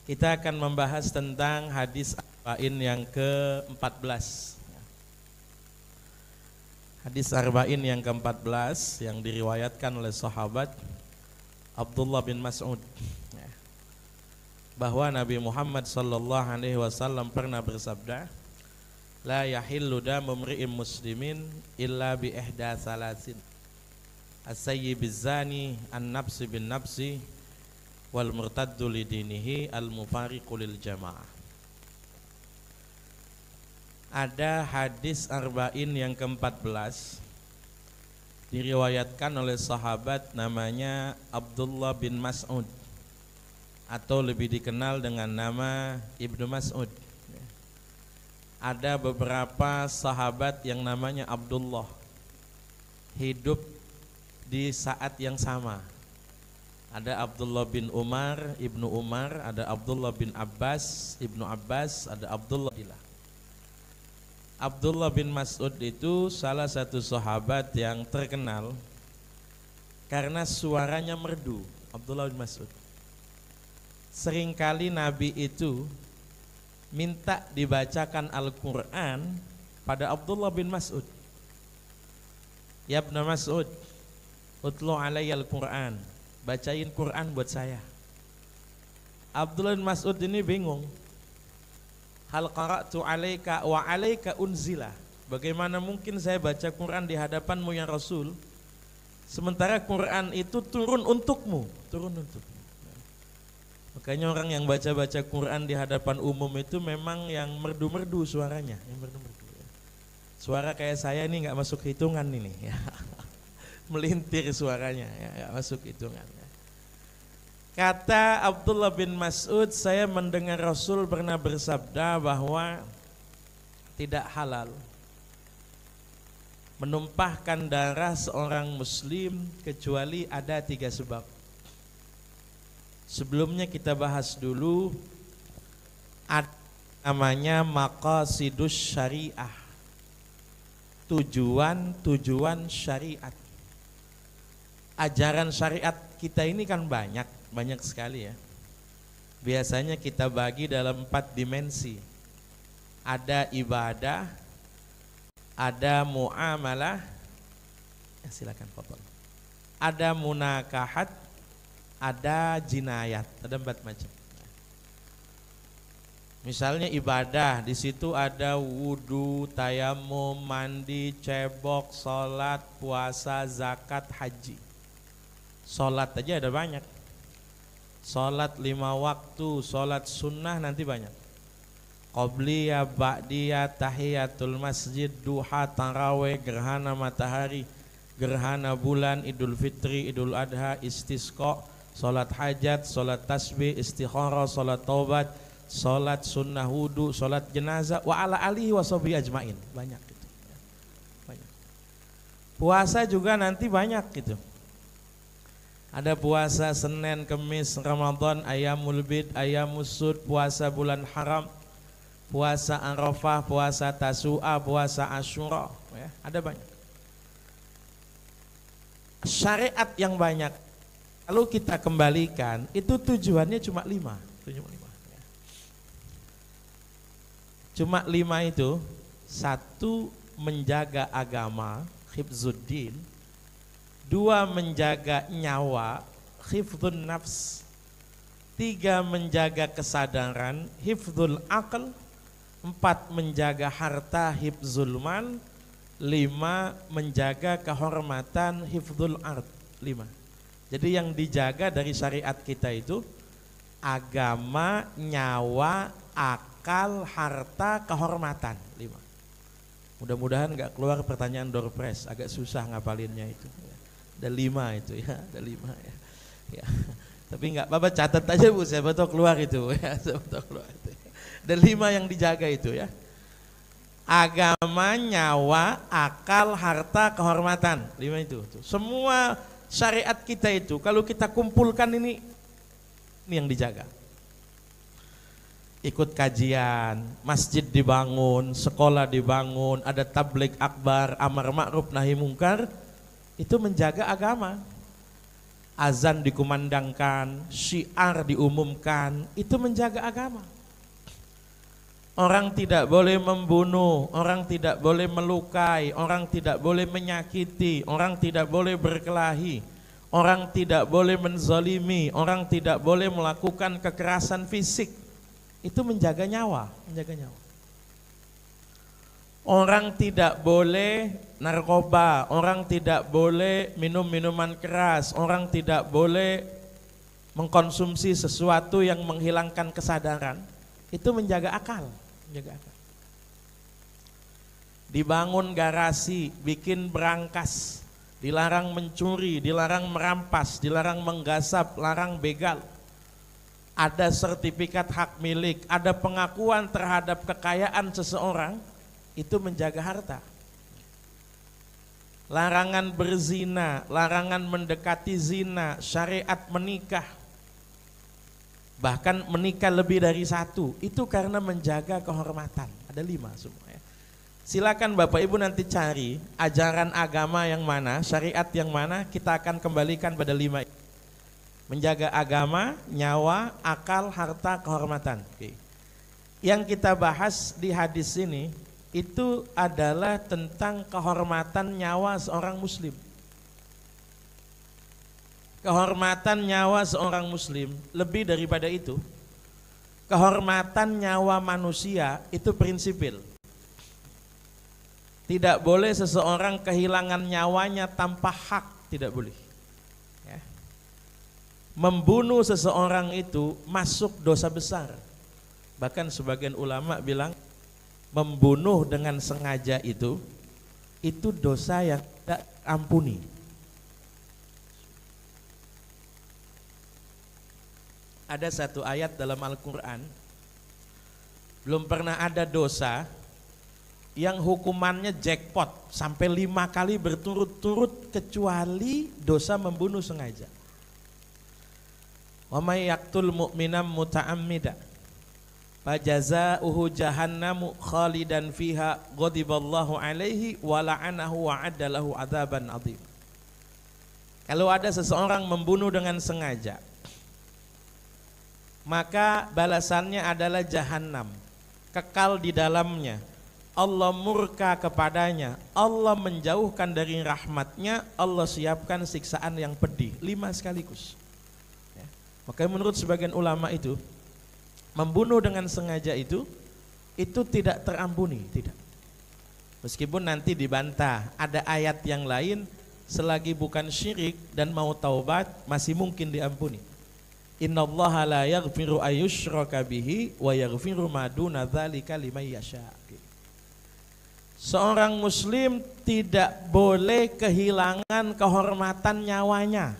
Kita akan membahas tentang hadis arba'in yang ke-14. Hadis arba'in yang ke-14 yang diriwayatkan oleh sahabat Abdullah bin Mas'ud, bahwa Nabi Muhammad sallallahu alaihi wasallam pernah bersabda, la yahillu damu mri'in muslimin illa bi ihda salasin, as-sayyibiz zani, an-nafsi bin nafsi, wal murtaddu lidinihi, al mufariqu lil jamaah. Ada hadis arba'in yang ke-14 diriwayatkan oleh sahabat namanya Abdullah bin Mas'ud, atau lebih dikenal dengan nama Ibnu Mas'ud. Ada beberapa sahabat yang namanya Abdullah hidup di saat yang sama. Ada Abdullah bin Umar, Ibnu Umar, ada Abdullah bin Abbas, Ibnu Abbas, ada Abdullah. Abdullah bin Mas'ud itu salah satu sahabat yang terkenal karena suaranya merdu. Abdullah bin Mas'ud, seringkali Nabi itu minta dibacakan Al-Quran pada Abdullah bin Mas'ud. Ya Ibnu Mas'ud, utlu alayya Al-Quran, bacain Quran buat saya. Abdullah bin Mas'ud ini bingung. Hal qara'tu alaika wa alaika unzila. Bagaimana mungkin saya baca Quran di hadapanmu ya Rasul, sementara Quran itu turun untukmu, turun untukmu. Makanya orang yang baca-baca Quran di hadapan umum itu memang yang merdu-merdu suaranya, yang merdu-merdu. Suara kayak saya ini nggak masuk hitungan ini, ya. Melintir suaranya, ya, nggak masuk hitungan. Kata Abdullah bin Mas'ud, saya mendengar Rasul pernah bersabda bahwa tidak halal menumpahkan darah seorang muslim kecuali ada 3 sebab. Sebelumnya kita bahas dulu ada namanya maqasidus syariah, tujuan syariat. Ajaran syariat kita ini kan banyak sekali ya. Biasanya kita bagi dalam 4 dimensi. Ada ibadah, ada muamalah, silakan Bapak. Ada munakahat, ada jinayat, ada 4 macam. Misalnya ibadah, di situ ada wudu, tayamum, mandi, cebok, sholat, puasa, zakat, haji. Sholat aja ada banyak. Sholat 5 waktu, sholat sunnah nanti banyak. Qobliyah, ba'diyah, tahiyatul masjid, duha, taraweh, gerhana matahari, gerhana bulan, idul fitri, idul adha, istisqa, sholat hajat, sholat tasbih, istikharah, sholat taubat, sholat sunnah wudu, sholat jenazah, wa ala alihi wa sahbihi ajmain. Banyak gitu. Banyak. Puasa juga nanti banyak gitu. Ada puasa Senin, Kemis, Ramadan, Ayyamul Bid, Ayyamus Sud, puasa bulan haram, puasa Arafah, puasa Tasu'a, puasa Asyura, ya, ada banyak. Syariat yang banyak, kalau kita kembalikan, itu tujuannya cuma 5. Ya. Cuma 5 itu, 1 menjaga agama, hifzuddin. 2 menjaga nyawa, hifdzun nafs. 3 menjaga kesadaran, hifdzul aql. 4 menjaga harta, hifdzul mal. 5 menjaga kehormatan, hifdzul ard. 5. Jadi yang dijaga dari syariat kita itu agama, nyawa, akal, harta, kehormatan. 5. Mudah-mudahan gak keluar pertanyaan door prize, agak susah ngapalinnya itu. Ada 5 itu ya, ada 5 ya. Ya. Tapi enggak apa-apa, catat aja Bu, saya betul keluar itu ya, saya betul keluar itu. Ada 5 yang dijaga itu ya. Agama, nyawa, akal, harta, kehormatan. 5 itu. Semua syariat kita itu kalau kita kumpulkan ini yang dijaga. Ikut kajian, masjid dibangun, sekolah dibangun, ada tabligh akbar, amar ma'ruf nahi mungkar. Itu menjaga agama. azan dikumandangkan, syiar diumumkan, itu menjaga agama. Orang tidak boleh membunuh, orang tidak boleh melukai, orang tidak boleh menyakiti, orang tidak boleh berkelahi, orang tidak boleh menzalimi, orang tidak boleh melakukan kekerasan fisik. Itu menjaga nyawa, menjaga nyawa. Orang tidak boleh narkoba, orang tidak boleh minum minuman keras, orang tidak boleh mengkonsumsi sesuatu yang menghilangkan kesadaran. Itu menjaga akal, menjaga akal. Dibangun garasi, bikin berangkas, dilarang mencuri, dilarang merampas, dilarang menggasap, larang begal. Ada sertifikat hak milik, ada pengakuan terhadap kekayaan seseorang, itu menjaga harta. Larangan berzina, larangan mendekati zina, syariat menikah, bahkan menikah lebih dari satu, itu karena menjaga kehormatan. Ada 5 semua ya. Silakan Bapak Ibu nanti cari ajaran agama yang mana, syariat yang mana, kita akan kembalikan pada 5. Menjaga agama, nyawa, akal, harta, kehormatan. Oke. Yang kita bahas di hadis ini itu adalah tentang kehormatan nyawa seorang muslim. Kehormatan nyawa seorang muslim lebih daripada itu. Kehormatan nyawa manusia itu prinsipil. Tidak boleh seseorang kehilangan nyawanya tanpa hak, tidak boleh. Ya. Membunuh seseorang itu masuk dosa besar. Bahkan sebagian ulama bilang membunuh dengan sengaja itu dosa yang tidak ampuni. Ada satu ayat dalam Al-Quran, belum pernah ada dosa yang hukumannya jackpot sampai 5 kali berturut-turut kecuali dosa membunuh sengaja. Wa may yaqtul mu'minam muta'ammida fajazauhu jahannamu khalidan fiha ghadiballahu alaihi wa la'anahu wa adda lahu adzaban adzim. Kalau ada seseorang membunuh dengan sengaja, maka balasannya adalah jahanam, kekal di dalamnya. Allah murka kepadanya, Allah menjauhkan dari rahmatnya, Allah siapkan siksaan yang pedih. 5 sekaligus ya. Maka menurut sebagian ulama itu membunuh dengan sengaja itu tidak terampuni, tidak. Meskipun nanti dibantah, ada ayat yang lain, selagi bukan syirik dan mau taubat masih mungkin diampuni. Innallaha la yaghfiru ayyushraka bihi wa yaghfiru ma duna dzalika liman yasha. Seorang muslim tidak boleh kehilangan kehormatan nyawanya.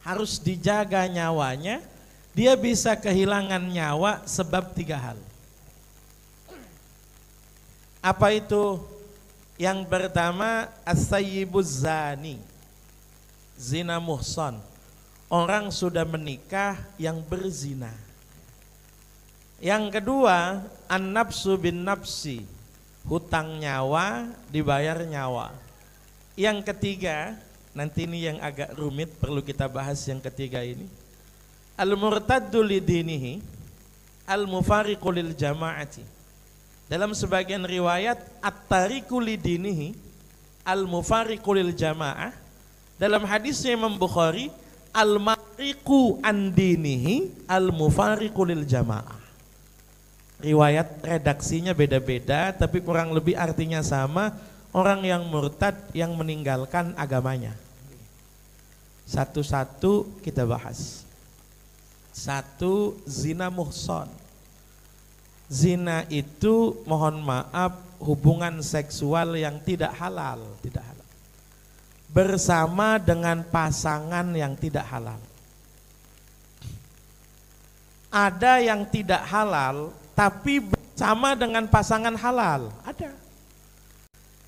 Harus dijaga nyawanya. Dia bisa kehilangan nyawa sebab 3 hal. Apa itu? Yang pertama, as-sayyibuz zani, zina muhsan. Orang sudah menikah yang berzina. Yang kedua, an-nafsu bin nafsi, hutang nyawa dibayar nyawa. Yang ketiga, nanti ini yang agak rumit, perlu kita bahas yang ketiga ini. Al-murtaddu lidinihi al-mufariqu lil jama'ati. Dalam sebagian riwayat at-tariku lidinihi al-mufariqu lil jama'ah. Dalam hadisnya Imam Bukhari al-mariqu an dinihi al-mufariqu lil jama'ah. Riwayat redaksinya beda-beda tapi kurang lebih artinya sama. Orang yang murtad yang meninggalkan agamanya. Satu-satu kita bahas. 1, zina muhsan. Zina itu mohon maaf hubungan seksual yang tidak halal, tidak halal. Bersama dengan pasangan yang tidak halal. Ada yang tidak halal tapi bersama dengan pasangan halal, ada.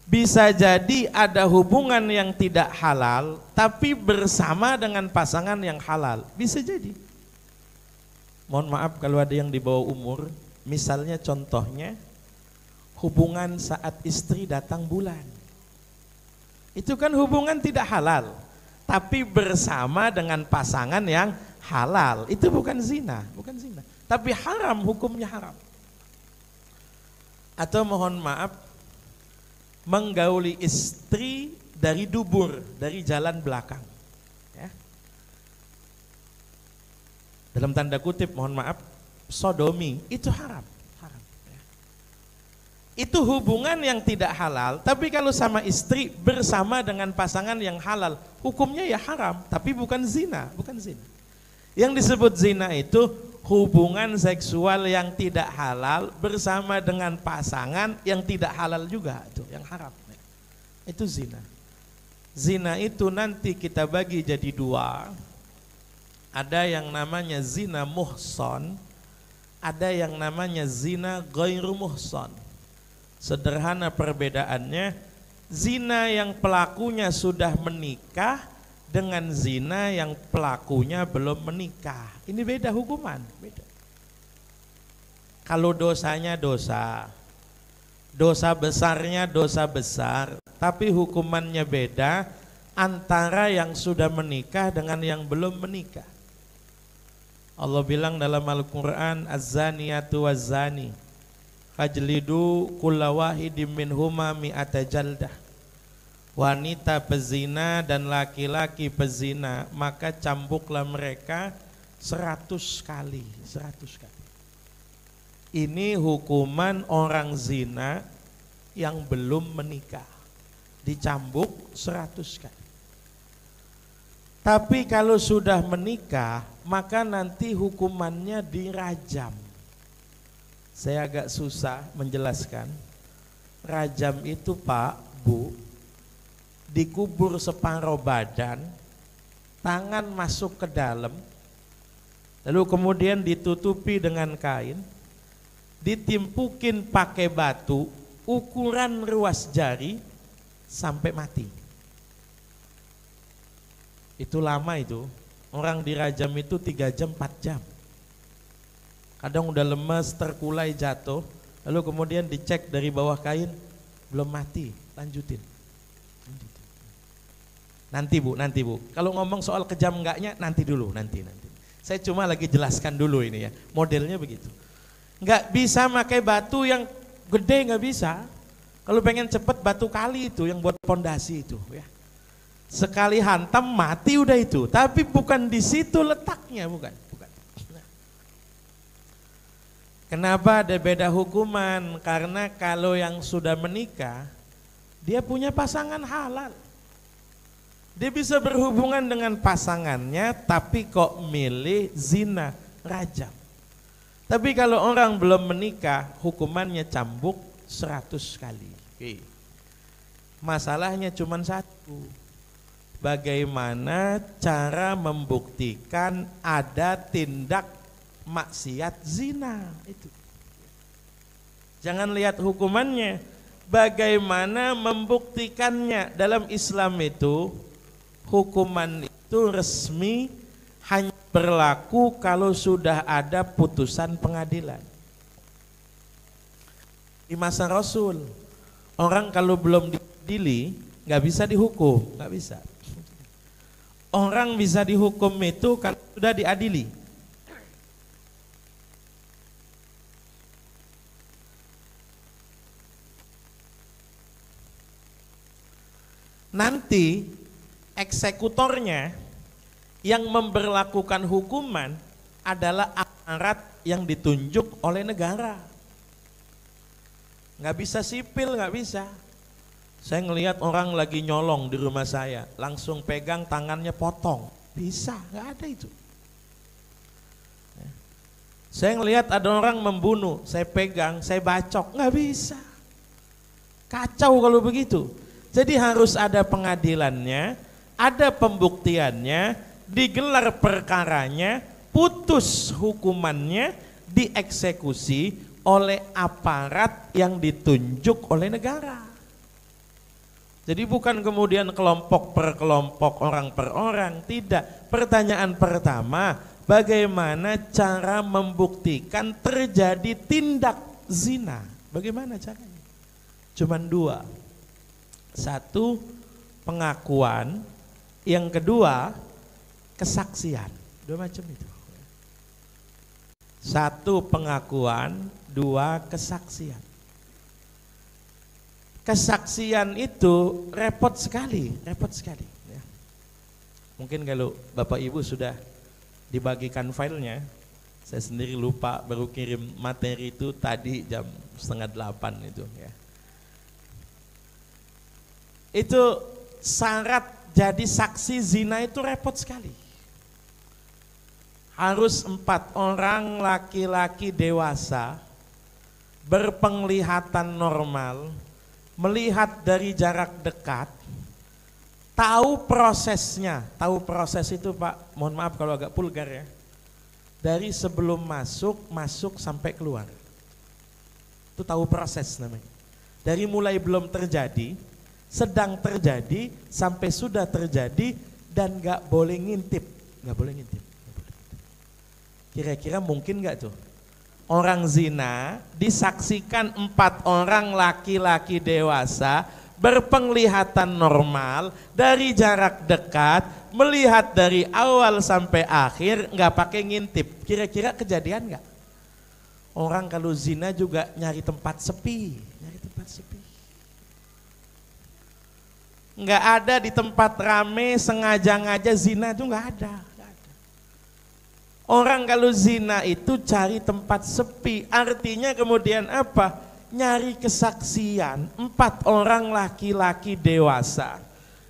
Bisa jadi ada hubungan yang tidak halal tapi bersama dengan pasangan yang halal, bisa jadi. Mohon maaf kalau ada yang di bawah umur, misalnya contohnya hubungan saat istri datang bulan. Itu kan hubungan tidak halal, tapi bersama dengan pasangan yang halal. Itu bukan zina, bukan zina. Tapi haram, hukumnya haram. Atau mohon maaf, menggauli istri dari dubur, dari jalan belakang. Ya. Dalam tanda kutip, mohon maaf, sodomi, itu haram. Itu hubungan yang tidak halal, tapi kalau sama istri bersama dengan pasangan yang halal, hukumnya ya haram, tapi bukan zina, bukan zina. Yang disebut zina itu hubungan seksual yang tidak halal bersama dengan pasangan yang tidak halal juga, itu yang haram. Itu zina. Zina itu nanti kita bagi jadi dua. Ada yang namanya zina muhson, ada yang namanya zina ghairu muhson. Sederhana perbedaannya, zina yang pelakunya sudah menikah dengan zina yang pelakunya belum menikah. Ini beda hukuman, beda. Kalau dosanya dosa, dosa besarnya dosa besar, tapi hukumannya beda antara yang sudah menikah dengan yang belum menikah. Allah bilang dalam Al-Quran, az-zaniyatu waz-zani fajlidu kulla wahidim minhuma mi'ata jaldah. Wanita pezina dan laki-laki pezina, maka cambuklah mereka 100 kali, 100 kali. Ini hukuman orang zina yang belum menikah, dicambuk 100 kali. Tapi kalau sudah menikah, maka nanti hukumannya dirajam. Saya agak susah menjelaskan. Rajam itu Pak, Bu, dikubur separuh badan, tangan masuk ke dalam, lalu kemudian ditutupi dengan kain, ditimpukin pakai batu, ukuran ruas jari sampai mati. Itu lama itu, orang dirajam itu 3 jam, 4 jam. Kadang udah lemes, terkulai, jatuh, lalu kemudian dicek dari bawah kain, belum mati, lanjutin. Nanti Bu, kalau ngomong soal kejam enggaknya nanti dulu, nanti. Saya cuma lagi jelaskan dulu ini ya, modelnya begitu. Enggak bisa pakai batu yang gede, enggak bisa. Kalau pengen cepet batu kali itu yang buat pondasi itu ya. Sekali hantam mati udah itu, tapi bukan di situ letaknya, bukan. Kenapa ada beda hukuman? Karena kalau yang sudah menikah, dia punya pasangan halal. Dia bisa berhubungan dengan pasangannya, tapi kok milih zina, rajam. Tapi kalau orang belum menikah, hukumannya cambuk 100 kali. Oke. Masalahnya cuma satu. Bagaimana cara membuktikan ada tindak maksiat zina itu. Jangan lihat hukumannya, bagaimana membuktikannya. Dalam Islam itu hukuman itu resmi hanya berlaku kalau sudah ada putusan pengadilan. Di masa Rasul, orang kalau belum diadili nggak bisa dihukum, nggak bisa. Orang bisa dihukum itu kalau sudah diadili. Nanti eksekutornya yang memberlakukan hukuman adalah aparat yang ditunjuk oleh negara. Nggak bisa sipil, nggak bisa. Saya ngelihat orang lagi nyolong di rumah saya, langsung pegang tangannya potong. Bisa, nggak ada itu. Saya ngelihat ada orang membunuh, saya pegang, saya bacok, nggak bisa. Kacau kalau begitu. Jadi harus ada pengadilannya, ada pembuktiannya, digelar perkaranya, putus hukumannya, dieksekusi oleh aparat yang ditunjuk oleh negara. Jadi bukan kemudian kelompok per kelompok, orang per orang, tidak. Pertanyaan pertama, bagaimana cara membuktikan terjadi tindak zina? Bagaimana caranya? Cuman 2. 1, pengakuan Yang kedua, kesaksian. Dua macam itu. Satu pengakuan, dua kesaksian. Kesaksian itu repot sekali. Ya. Mungkin kalau Bapak Ibu sudah dibagikan filenya, saya sendiri lupa baru kirim materi itu tadi jam 7:30 itu ya. Itu syarat jadi saksi zina itu repot sekali. Harus 4 orang laki-laki dewasa berpenglihatan normal, melihat dari jarak dekat, tahu prosesnya. Tahu proses itu Pak, mohon maaf kalau agak vulgar ya. Dari sebelum masuk sampai keluar. Itu tahu proses namanya. Dari mulai belum terjadi, sedang terjadi, sampai sudah terjadi, dan gak boleh ngintip. Gak boleh ngintip. Kira-kira mungkin gak tuh? Orang zina disaksikan 4 orang laki-laki dewasa berpenglihatan normal dari jarak dekat, melihat dari awal sampai akhir, nggak pakai ngintip. Kira-kira kejadian nggak? Orang kalau zina juga nyari tempat sepi, nggak ada di tempat rame sengaja zina itu nggak ada. Orang kalau zina itu cari tempat sepi, artinya kemudian apa? Nyari kesaksian. 4 orang laki-laki dewasa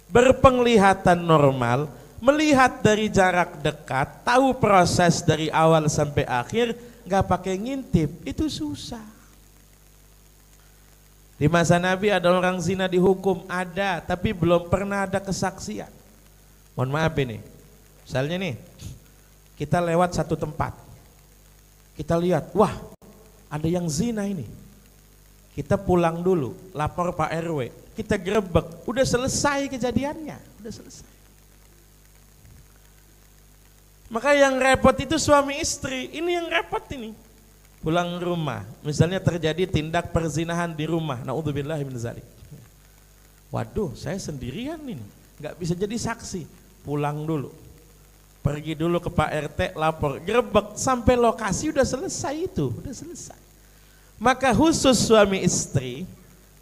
berpenglihatan normal, melihat dari jarak dekat, tahu proses dari awal sampai akhir, nggak pakai ngintip, itu susah. Di masa Nabi ada orang zina dihukum, ada, tapi belum pernah ada kesaksian. Mohon maaf ini, misalnya nih, kita lewat satu tempat, kita lihat, wah ada yang zina ini. Kita pulang dulu, lapor Pak RW, kita gerebek, udah selesai kejadiannya, udah selesai. Maka yang repot itu suami istri, ini yang repot ini. Pulang rumah, misalnya terjadi tindak perzinahan di rumah, naudzubillah min dzalik. Waduh, saya sendirian ini, nggak bisa jadi saksi. Pulang dulu, pergi dulu ke Pak RT, lapor, gerebek, sampai lokasi udah selesai itu, udah selesai. Maka khusus suami istri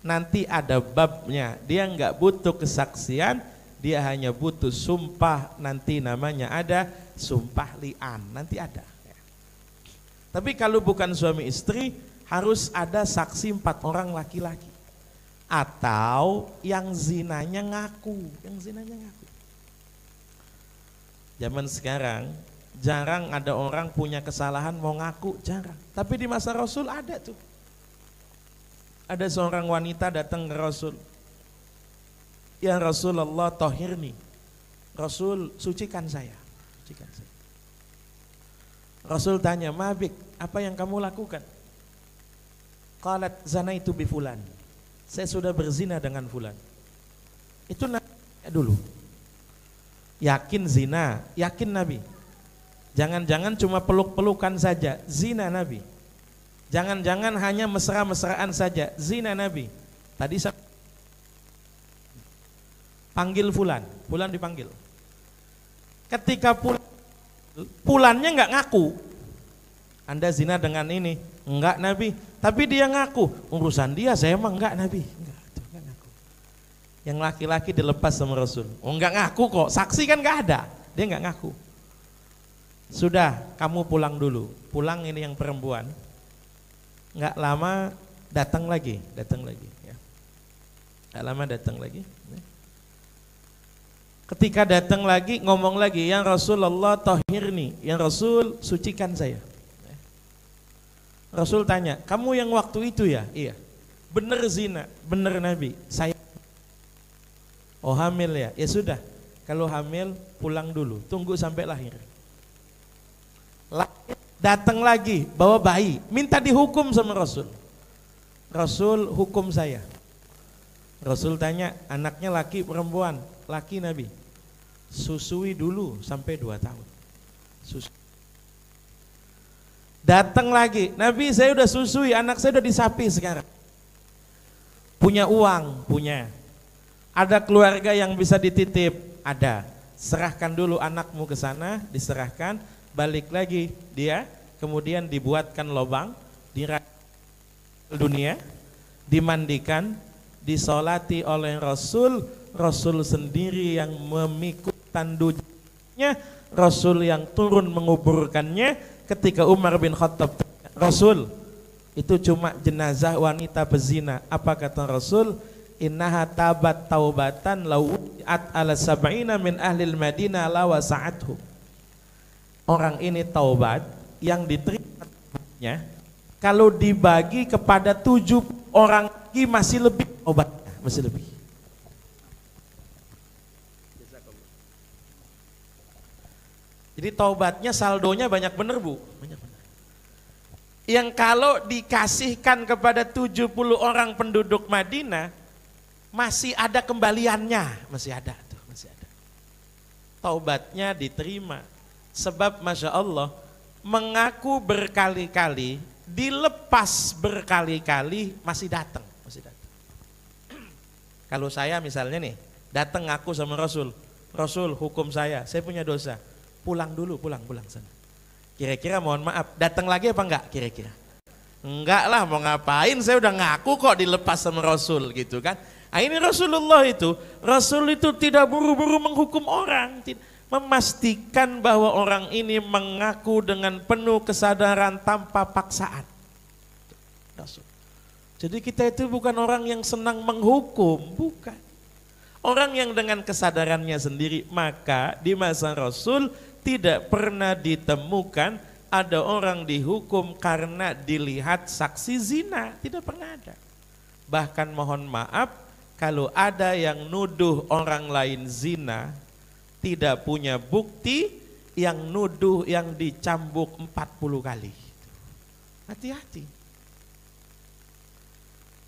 nanti ada babnya, dia nggak butuh kesaksian, dia hanya butuh sumpah, nanti namanya ada sumpah li'an, nanti ada. Tapi kalau bukan suami istri harus ada saksi 4 orang laki-laki atau yang zinanya ngaku, Zaman sekarang jarang ada orang punya kesalahan mau ngaku, jarang. Tapi di masa Rasul ada tuh. Ada seorang wanita datang ke Rasul. Ya Rasulullah tohirni. Rasul sucikan saya. Rasul tanya, Mabik, apa yang kamu lakukan? Qalat zanaitu bi fulan. Saya sudah berzina dengan fulan. Itu dulu. Yakin zina, yakin Nabi. Jangan-jangan cuma peluk-pelukan saja, zina Nabi. Jangan-jangan hanya mesra-mesraan saja, zina Nabi. Tadi saya panggil fulan dipanggil. Ketika fulannya nggak ngaku, Anda zina dengan ini, enggak Nabi. Tapi dia ngaku, urusan dia, saya emang enggak Nabi. Enggak ngaku. Yang laki-laki dilepas sama Rasul. Oh enggak ngaku kok, saksi kan enggak ada, dia enggak ngaku. Sudah, kamu pulang dulu. Pulang ini yang perempuan. Enggak lama datang lagi ya. Enggak lama datang lagi. Ya. Ketika datang lagi ngomong lagi, yang Rasulullah tahhirni, yang Rasul sucikan saya. Ya. Rasul tanya, kamu yang waktu itu ya? Iya. Bener zina, bener Nabi. Saya. Oh hamil ya? Ya sudah. Kalau hamil pulang dulu, tunggu sampai lahir. Datang lagi bawa bayi, minta dihukum sama Rasul. Rasul hukum saya. Rasul tanya, anaknya laki perempuan? Laki Nabi. Susui dulu sampai 2 tahun. Datang lagi, Nabi saya udah susui, anak saya udah disapi sekarang. Punya uang, punya. Ada keluarga yang bisa dititip, ada. serahkan dulu anakmu ke sana, diserahkan, balik lagi dia, kemudian dibuatkan lubang di dunia, dimandikan, disolati oleh Rasul, Rasul sendiri yang memikul tandunya, Rasul yang turun menguburkannya. Ketika Umar bin Khattab, Rasul, itu cuma jenazah wanita pezina. Apa kata Rasul? Innaha tabat taubatan lawu'at ala sab'ina min ahlil Madinah la wasa'atuhum. Orang ini taubat yang diterimanya kalau dibagi kepada 7 orang lagi masih lebih taubatnya, masih lebih. Jadi taubatnya saldonya banyak bener Bu, banyak bener. Yang kalau dikasihkan kepada 70 orang penduduk Madinah masih ada kembaliannya, masih ada tuh, masih ada. Taubatnya diterima. Sebab Masya Allah, mengaku berkali-kali, dilepas berkali-kali, masih datang, masih datang. Kalau saya misalnya nih, datang ngaku sama Rasul, Rasul hukum saya punya dosa, pulang dulu, pulang sana. Kira-kira mohon maaf, datang lagi apa enggak kira-kira? Enggak lah, mau ngapain, saya udah ngaku kok dilepas sama Rasul gitu kan. Nah, ini Rasulullah itu, Rasul itu tidak buru-buru menghukum orang, memastikan bahwa orang ini mengaku dengan penuh kesadaran tanpa paksaan. Rasul. Jadi kita itu bukan orang yang senang menghukum, bukan. Orang yang dengan kesadarannya sendiri, maka di masa Rasul tidak pernah ditemukan ada orang dihukum karena dilihat saksi zina, tidak pernah ada. Bahkan mohon maaf, kalau ada yang nuduh orang lain zina, tidak punya bukti, yang nuduh yang dicambuk 40 kali. Hati-hati.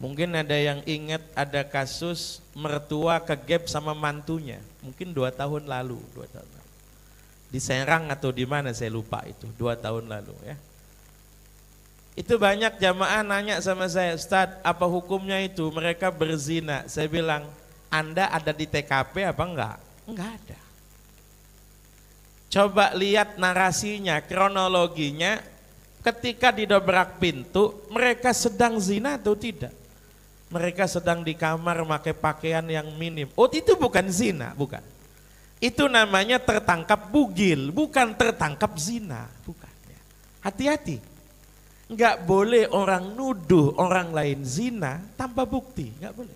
Mungkin ada yang ingat ada kasus mertua kegep sama mantunya, mungkin 2 tahun lalu, 2 tahun lalu. Di Serang atau di mana saya lupa itu, 2 tahun lalu ya. Itu banyak jamaah nanya sama saya, Ustadz apa hukumnya itu, mereka berzina. Saya bilang, Anda ada di TKP apa enggak? Enggak ada. Coba lihat narasinya, kronologinya, ketika didobrak pintu, mereka sedang zina atau tidak? Mereka sedang di kamar pakai pakaian yang minim. Oh itu bukan zina, bukan. Itu namanya tertangkap bugil, bukan tertangkap zina, bukan. Hati-hati. Enggak boleh orang nuduh orang lain zina tanpa bukti, enggak boleh.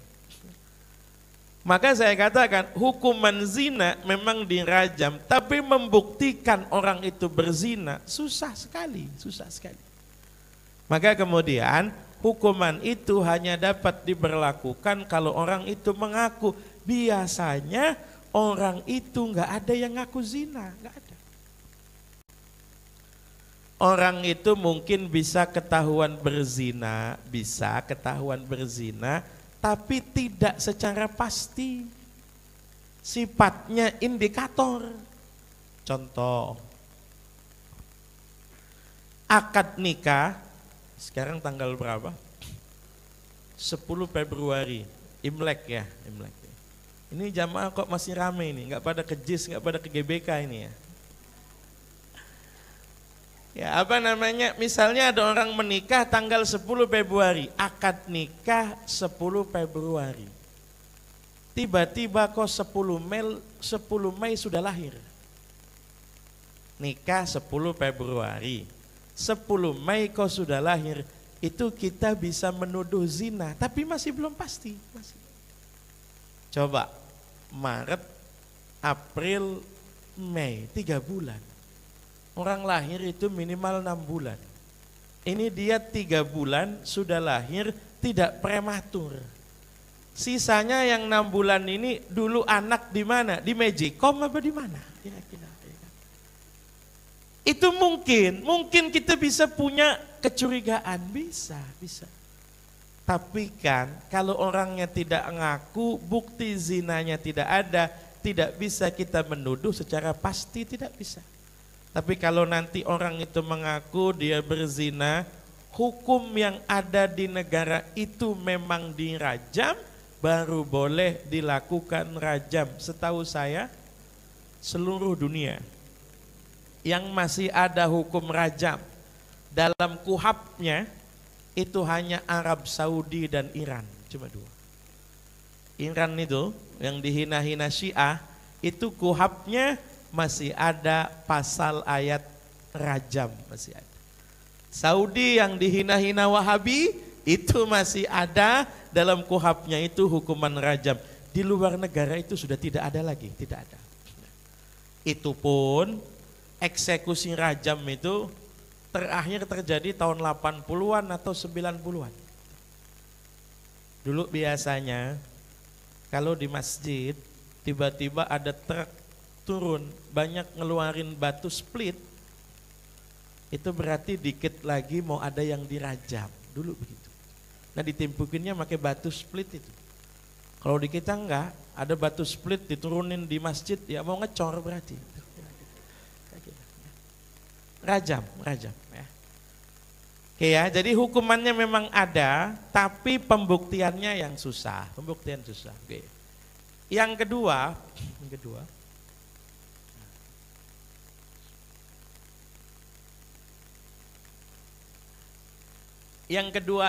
Maka saya katakan hukuman zina memang dirajam, tapi membuktikan orang itu berzina susah sekali, susah sekali. Maka kemudian hukuman itu hanya dapat diberlakukan kalau orang itu mengaku. Biasanya orang itu enggak ada yang ngaku zina, enggak ada. Orang itu mungkin bisa ketahuan berzina, tapi tidak secara pasti. Sifatnya indikator. Contoh, akad nikah, sekarang tanggal berapa? 10 Februari, Imlek ya, Imlek. Ini jamaah kok masih rame ini, nggak pada ke JIS, nggak pada ke GBK ini ya. Ya apa namanya, misalnya ada orang menikah tanggal 10 Februari, akad nikah 10 Februari. Tiba-tiba kok 10 Mei sudah lahir. Nikah 10 Februari, 10 Mei kok sudah lahir, itu kita bisa menuduh zina, tapi masih belum pasti. Masih. Coba, Maret, April, Mei, 3 bulan. Orang lahir itu minimal 6 bulan. Ini dia 3 bulan sudah lahir, tidak prematur. Sisanya yang 6 bulan ini dulu anak di mana? Di Magicom apa di mana? Kira-kira. Itu mungkin kita bisa punya kecurigaan, bisa. Tapi kan kalau orangnya tidak ngaku, bukti zinanya tidak ada, tidak bisa kita menuduh secara pasti, tidak bisa. Tapi kalau nanti orang itu mengaku dia berzina, hukum yang ada di negara itu memang dirajam, baru boleh dilakukan rajam. Setahu saya seluruh dunia yang masih ada hukum rajam dalam kuhapnya itu hanya Arab Saudi dan Iran, cuma dua. Iran itu yang dihina-hina Syiah itu kuhapnya masih ada pasal ayat rajam, masih ada. Saudi yang dihina-hina Wahabi itu masih ada dalam kuhapnya itu hukuman rajam. Di luar negara itu sudah tidak ada lagi, tidak ada. Itu pun eksekusi rajam itu terakhir terjadi tahun 80-an atau 90-an. Dulu biasanya kalau di masjid tiba-tiba ada truk turun banyak ngeluarin batu split, itu berarti dikit lagi mau ada yang dirajam. Dulu begitu. Nah ditimpukinnya pakai batu split itu. Kalau di kita enggak, ada batu split diturunin di masjid, ya mau ngecor berarti. Rajam ya. Oke ya, jadi hukumannya memang ada, tapi pembuktiannya yang susah, pembuktian susah. Oke. Yang kedua,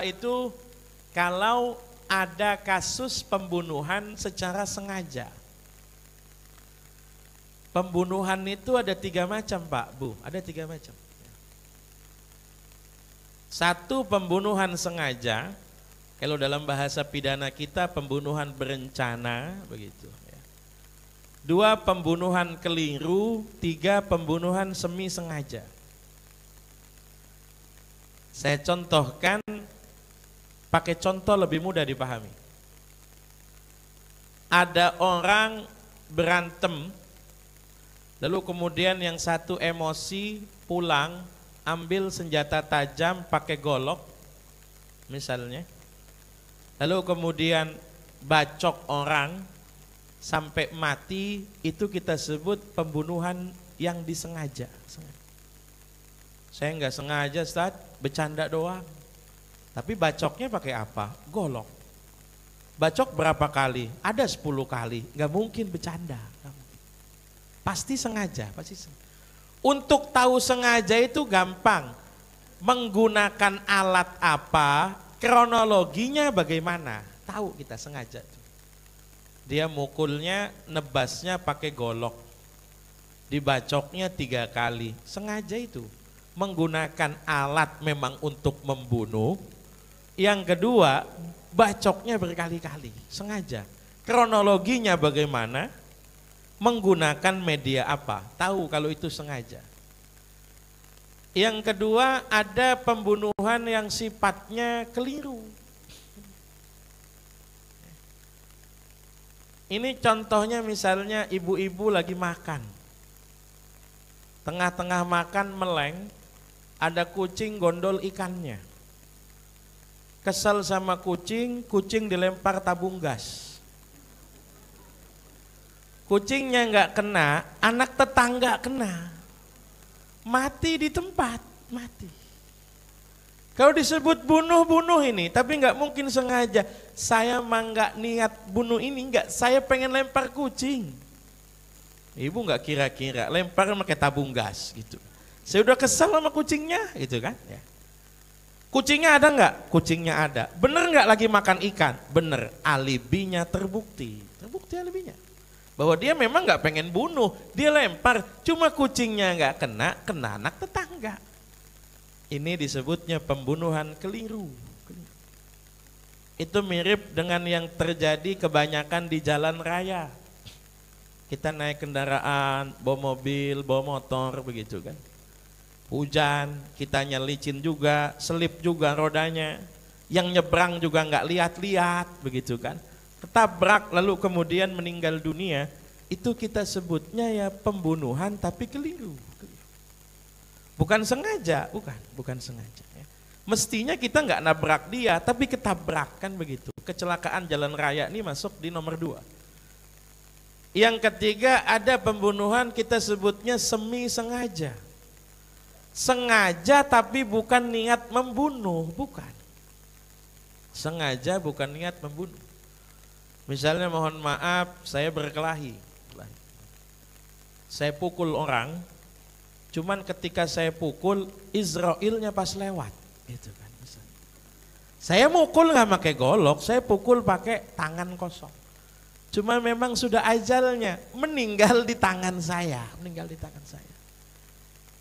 itu kalau ada kasus pembunuhan secara sengaja. Pembunuhan itu ada 3 macam Pak, Bu, ada 3 macam. Satu, pembunuhan sengaja, kalau dalam bahasa pidana kita pembunuhan berencana, begitu. 2, pembunuhan keliru. 3, pembunuhan semi sengaja. Saya contohkan pakai contoh lebih mudah dipahami. Ada orang berantem, lalu kemudian yang satu emosi pulang, ambil senjata tajam pakai golok misalnya, lalu kemudian bacok orang sampai mati, itu kita sebut pembunuhan yang disengaja. Saya nggak sengaja Ustaz, bercanda doang. Tapi bacoknya pakai apa? Golok. Bacok berapa kali? Ada 10 kali, nggak mungkin bercanda. Pasti sengaja, pasti sengaja. Untuk tahu sengaja itu gampang. Menggunakan alat apa, kronologinya bagaimana, tahu kita sengaja. Dia mukulnya, nebasnya pakai golok. Dibacoknya 3 kali, sengaja itu. Menggunakan alat memang untuk membunuh. Yang kedua, bacoknya berkali-kali, sengaja. Kronologinya bagaimana? Menggunakan media apa? Tahu kalau itu sengaja. Yang kedua, ada pembunuhan yang sifatnya keliru. Ini contohnya misalnya ibu-ibu lagi makan. Tengah-tengah makan meleng, ada kucing gondol ikannya. Kesel sama kucing, kucing dilempar tabung gas. Kucingnya nggak kena, anak tetangga kena. Mati di tempat, mati. Kalau disebut bunuh-bunuh ini, tapi nggak mungkin sengaja. Saya mah nggak niat bunuh ini, nggak. Saya pengen lempar kucing. Ibu nggak kira-kira, lempar pakai tabung gas gitu. Saya udah kesal sama kucingnya, gitu kan? Ya. Kucingnya ada nggak? Kucingnya ada. Bener nggak lagi makan ikan? Bener. Alibinya terbukti. Terbukti alibinya. Bahwa dia memang nggak pengen bunuh, dia lempar. Cuma kucingnya nggak kena, kena anak tetangga. Ini disebutnya pembunuhan keliru. Itu mirip dengan yang terjadi kebanyakan di jalan raya. Kita naik kendaraan, bawa mobil, bawa motor, begitu kan. Hujan, kitanya licin juga, selip juga rodanya. Yang nyebrang juga nggak lihat-lihat, begitu kan. Ketabrak lalu kemudian meninggal dunia, itu kita sebutnya ya pembunuhan tapi keliru. Bukan sengaja, bukan sengaja. Ya. Mestinya kita nggak nabrak dia, tapi ketabrak kan begitu. Kecelakaan jalan raya ini masuk di nomor 2. Yang ketiga, ada pembunuhan kita sebutnya semi sengaja. Sengaja tapi bukan niat membunuh, bukan. Sengaja bukan niat membunuh. Misalnya mohon maaf, saya berkelahi. Saya pukul orang, cuman ketika saya pukul, Israelnya pas lewat. Gitu kan. Saya mukul nggak pakai golok, saya pukul pakai tangan kosong. Cuma memang sudah ajalnya, meninggal di tangan saya, meninggal di tangan saya.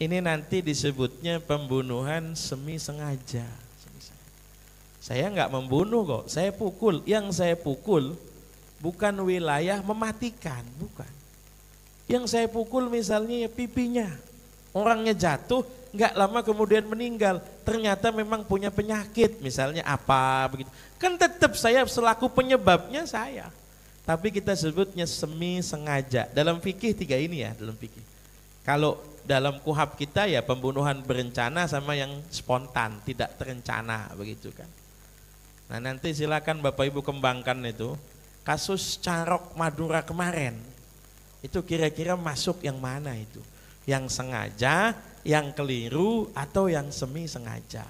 Ini nanti disebutnya pembunuhan semi sengaja. Saya nggak membunuh kok, saya pukul. Yang saya pukul bukan wilayah mematikan, bukan. Yang saya pukul misalnya ya pipinya, orangnya jatuh, nggak lama kemudian meninggal, ternyata memang punya penyakit, misalnya apa begitu. Kan tetap saya selaku penyebabnya saya. Tapi kita sebutnya semi sengaja. Dalam fikih 3 ini ya, dalam fikih. Kalau dalam kuhab kita ya pembunuhan berencana sama yang spontan, tidak terencana begitu kan. Nah nanti silakan Bapak Ibu kembangkan itu. Kasus Carok Madura kemarin, itu kira-kira masuk yang mana itu? Yang sengaja, yang keliru, atau yang semi sengaja.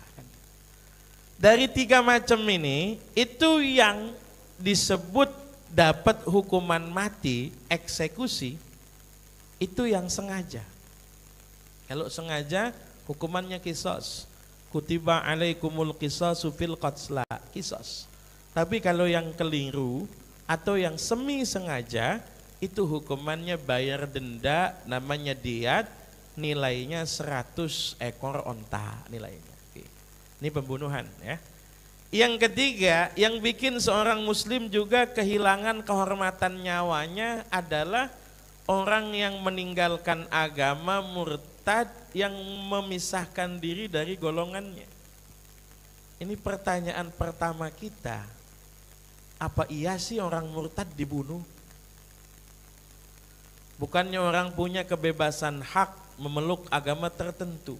Dari 3 macam ini, itu yang disebut dapat hukuman mati, eksekusi, itu yang sengaja. Kalau sengaja, hukumannya qisas. Kutiba alaikumul qisasu fil qatla, qisas. Tapi kalau yang keliru atau yang semi sengaja, itu hukumannya bayar denda, namanya diat, nilainya 100 ekor onta nilainya. Oke. Ini pembunuhan ya. Yang ketiga, yang bikin seorang muslim juga kehilangan kehormatan nyawanya adalah orang yang meninggalkan agama, murtad, yang memisahkan diri dari golongannya. Ini pertanyaan pertama kita. Apa iya sih orang murtad dibunuh? Bukannya orang punya kebebasan hak memeluk agama tertentu.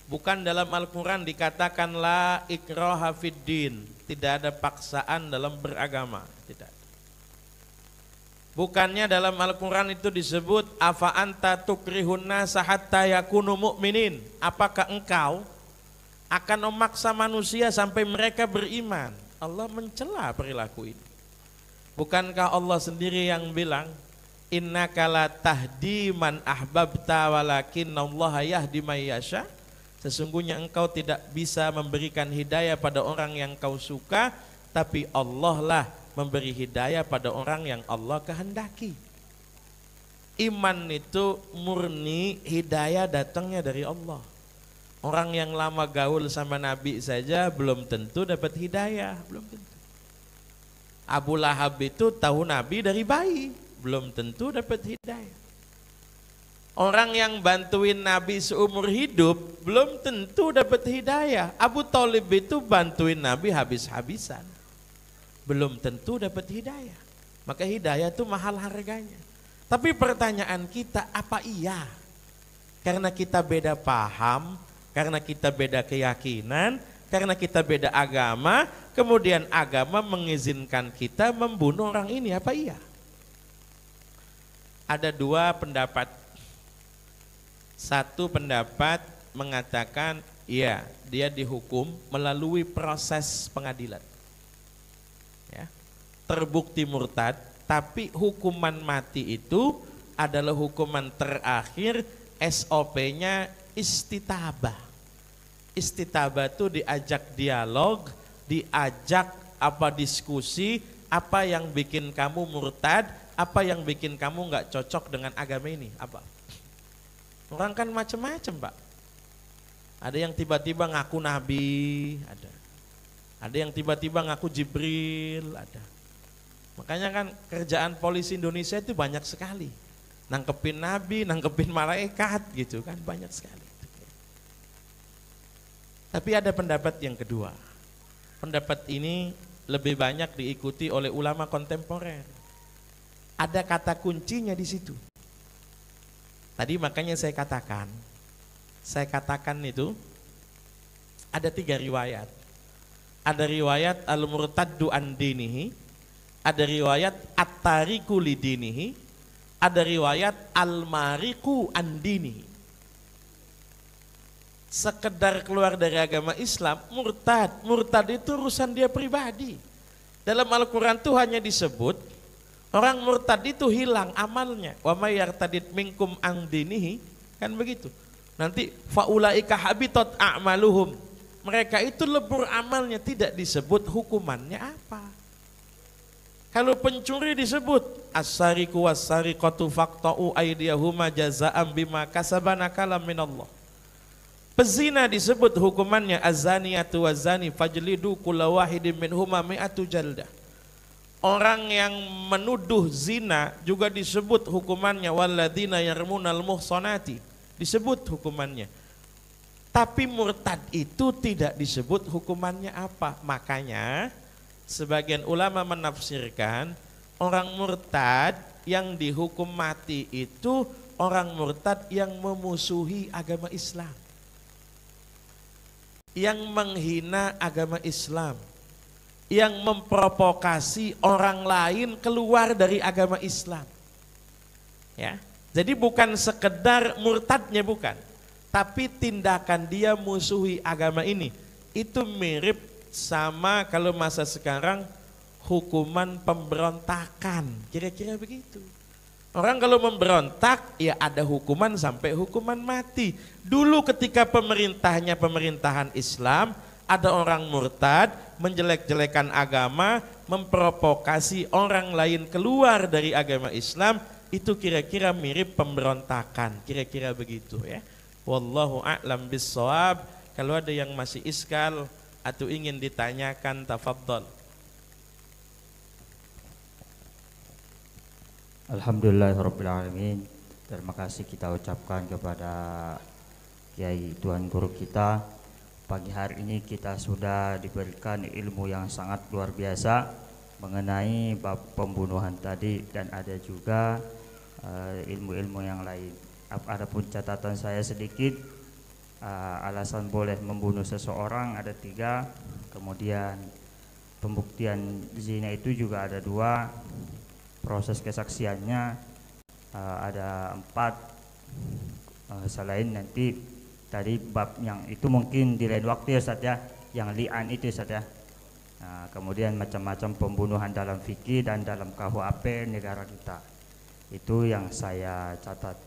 Bukan dalam Al-Quran dikatakan la ikraha fiddin, tidak ada paksaan dalam beragama, tidak. Bukannya dalam Al-Quran itu disebut afa anta tukrihun nasa hatta yakunu mu'minin, apakah engkau akan memaksa manusia sampai mereka beriman? Allah mencela perilaku ini. Bukankah Allah sendiri yang bilang innaka la tahdi man ahbabta walakinallaha yahdi may yasha. Sesungguhnya engkau tidak bisa memberikan hidayah pada orang yang kau suka, tapi Allah lah memberi hidayah pada orang yang Allah kehendaki. Iman itu murni, hidayah datangnya dari Allah. Orang yang lama gaul sama Nabi saja belum tentu dapat hidayah, belum tentu. Abu Lahab itu tahu Nabi dari bayi, belum tentu dapat hidayah. Orang yang bantuin Nabi seumur hidup belum tentu dapat hidayah. Abu Thalib itu bantuin Nabi habis-habisan, belum tentu dapat hidayah. Maka hidayah itu mahal harganya. Tapi pertanyaan kita, apa iya? Karena kita beda paham, karena kita beda keyakinan, karena kita beda agama, kemudian agama mengizinkan kita membunuh orang ini, apa iya? Ada 2 pendapat. Satu pendapat mengatakan iya, dia dihukum melalui proses pengadilan. Ya. Terbukti murtad, tapi hukuman mati itu adalah hukuman terakhir, SOP-nya istitabah. Istitabah itu diajak dialog, diajak diskusi, apa yang bikin kamu murtad, apa yang bikin kamu nggak cocok dengan agama ini, apa? Orang kan macam-macam, Pak. Ada yang tiba-tiba ngaku nabi, ada. Ada yang tiba-tiba ngaku Jibril, ada. Makanya kan kerjaan polisi Indonesia itu banyak sekali. Nangkepin nabi, nangkepin malaikat gitu kan, banyak sekali. Tapi ada pendapat yang kedua. Pendapat ini lebih banyak diikuti oleh ulama kontemporer. Ada kata kuncinya di situ. Tadi makanya saya katakan itu ada 3 riwayat. Ada riwayat al-murtaddu an dinihi, ada riwayat at-tariku li dinihi, ada riwayat al-mariku an dinihi. Sekedar keluar dari agama Islam, murtad. Murtad itu urusan dia pribadi. Dalam Al-Quran itu hanya disebut Orang murtad itu hilang amalnya. Wa may yartadid minkum an dinihi, kan begitu. Nanti faulaika habitat a'maluhum. Mereka itu lebur amalnya, tidak disebut hukumannya apa. Kalau pencuri disebut as-sariqu was-sariqatu faqta'u aydiyahuma jazaa'an bima kasabana kalam minallah. Pezina disebut hukumannya az-zaniyatu waz-zani fajlidu kulla wahidin minhuma mi'atu jaldah. Orang yang menuduh zina juga disebut hukumannya walladzina yarmunal muhsanati, disebut hukumannya. Tapi murtad itu tidak disebut hukumannya apa. Makanya sebagian ulama menafsirkan orang murtad yang dihukum mati itu orang murtad yang memusuhi agama Islam, yang menghina agama Islam, yang memprovokasi orang lain keluar dari agama Islam. Ya, jadi bukan sekedar murtadnya, bukan, tapi tindakan dia musuhi agama ini. Itu mirip sama kalau masa sekarang hukuman pemberontakan, kira-kira begitu. Orang kalau memberontak ya ada hukuman sampai hukuman mati. Dulu ketika pemerintahnya pemerintahan Islam, ada orang murtad menjelek-jelekan agama, memprovokasi orang lain keluar dari agama Islam, itu kira-kira mirip pemberontakan, kira-kira begitu ya. Wallahu a'lam bissawab. Kalau ada yang masih iskal atau ingin ditanyakan, tafadhol. Alhamdulillahirrabbilalamin. Terima kasih kita ucapkan kepada Kiai Tuan Guru kita. Pagi hari ini kita sudah diberikan ilmu yang sangat luar biasa mengenai bab pembunuhan tadi, dan ada juga ilmu-ilmu yang lain. Adapun catatan saya sedikit, alasan boleh membunuh seseorang ada 3, kemudian pembuktian zina itu juga ada 2, proses kesaksiannya ada 4, selain nanti tadi bab yang itu mungkin di lain waktu ya Ustaz ya, yang li'an itu Ustaz ya. Kemudian macam-macam pembunuhan dalam fikih dan dalam KUHP negara kita, itu yang saya catat.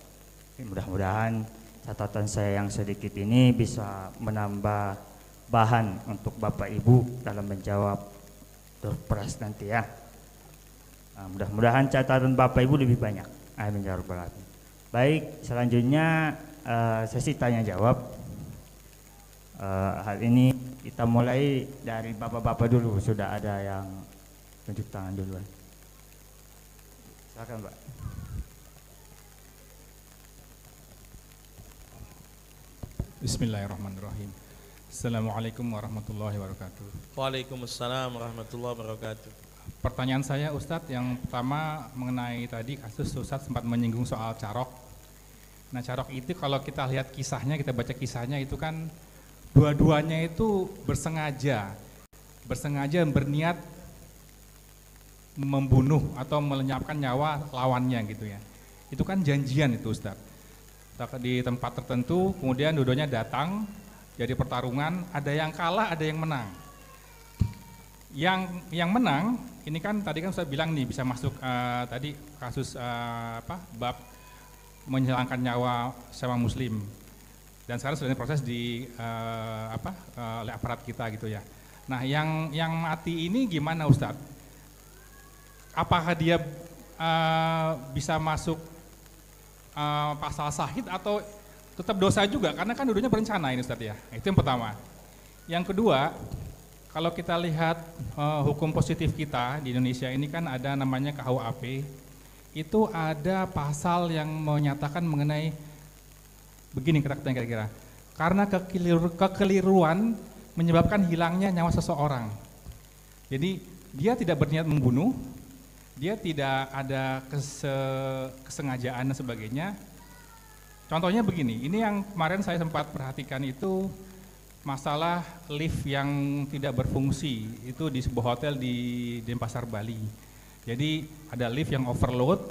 Mudah-mudahan catatan saya yang sedikit ini bisa menambah bahan untuk Bapak Ibu dalam menjawab Doorpress nanti ya. Mudah-mudahan catatan Bapak Ibu lebih banyak. Amin ya rabbal alamin. Baik, selanjutnya sesi tanya jawab. Hal ini kita mulai dari bapak-bapak dulu. Sudah ada yang tunjuk tangan duluan. Silakan Pak. Bismillahirrahmanirrahim. Assalamualaikum warahmatullahi wabarakatuh. Waalaikumsalam warahmatullahi wabarakatuh. Pertanyaan saya Ustadz, yang pertama mengenai tadi kasus Ustadz sempat menyinggung soal carok. Nah, carok itu kalau kita lihat kisahnya, kita baca kisahnya itu kan dua-duanya itu bersengaja berniat membunuh atau melenyapkan nyawa lawannya gitu ya. Itu kan janjian itu Ustadz. Di tempat tertentu, kemudian dua-duanya datang, jadi pertarungan, ada yang kalah, ada yang menang. Yang menang ini kan tadi kan saya bilang nih bisa masuk tadi kasus bab menghilangkan nyawa sesama muslim, dan sekarang sudah proses oleh aparat kita gitu ya. Nah, yang mati ini gimana Ustadz? Apakah dia bisa masuk pasal syahid atau tetap dosa juga, karena kan dulunya berencana ini Ustadz ya. Itu yang pertama. Yang kedua, kalau kita lihat hukum positif kita di Indonesia ini kan ada namanya KUHP, itu ada pasal yang menyatakan mengenai begini kira-kira, karena kekeliruan menyebabkan hilangnya nyawa seseorang. Jadi dia tidak berniat membunuh, dia tidak ada kesengajaan dan sebagainya. Contohnya begini, ini yang kemarin saya sempat perhatikan itu masalah lift yang tidak berfungsi itu di sebuah hotel di Denpasar, Bali. Jadi ada lift yang overload,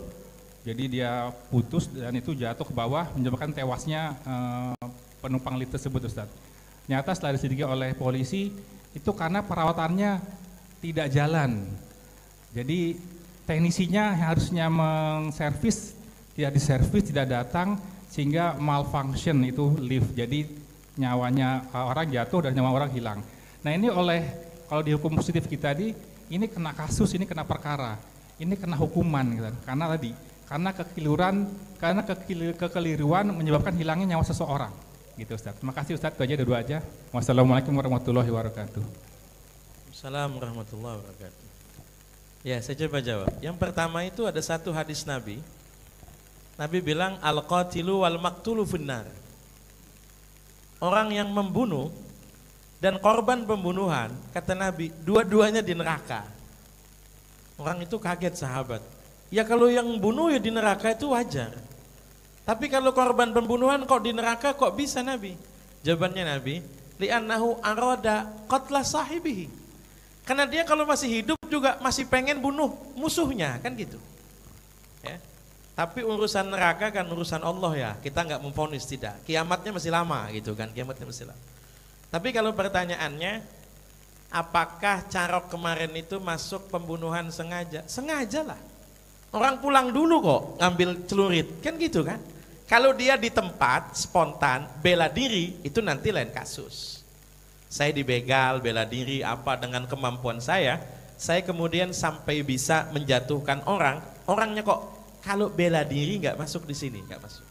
jadi dia putus dan itu jatuh ke bawah menyebabkan tewasnya penumpang lift tersebut Ustadz. Nyata setelah diselidiki oleh polisi itu karena perawatannya tidak jalan. Jadi teknisinya harusnya mengservis, tidak diservis, tidak datang, sehingga malfunction itu lift. Jadi nyawanya orang jatuh dan nyawa orang hilang. Nah ini kalau di hukum positif kita ini kena kasus, ini kena perkara, ini kena hukuman gitu. Karena kekeliruan menyebabkan hilangnya nyawa seseorang. Gitu Ustaz. Terima kasih Ustaz, itu aja, dua aja. Wassalamualaikum warahmatullahi wabarakatuh. Assalamualaikum warahmatullahi wabarakatuh. Ya, saya coba jawab. Yang pertama itu ada satu hadis Nabi. Nabi bilang al-qatilu wal maqtulu finnar. Orang yang membunuh dan korban pembunuhan, kata Nabi, dua-duanya di neraka. Orang itu kaget sahabat. Ya kalau yang bunuh ya di neraka itu wajar. Tapi kalau korban pembunuhan kok di neraka, kok bisa Nabi? Jawabannya Nabi, li'annahu arada qatla sahibihi. Karena dia kalau masih hidup juga masih pengen bunuh musuhnya, kan gitu. Ya. Tapi urusan neraka kan urusan Allah ya, kita nggak memvonis, tidak. Kiamatnya masih lama gitu kan, kiamatnya masih lama. Tapi kalau pertanyaannya, apakah Carok kemarin itu masuk pembunuhan sengaja? Sengaja lah. Orang pulang dulu kok ngambil celurit, kan gitu kan. Kalau dia di tempat spontan bela diri, itu nanti lain kasus. Saya dibegal, bela diri apa dengan kemampuan saya kemudian sampai bisa menjatuhkan orang, orangnya kok kalau bela diri nggak masuk di sini, nggak masuk.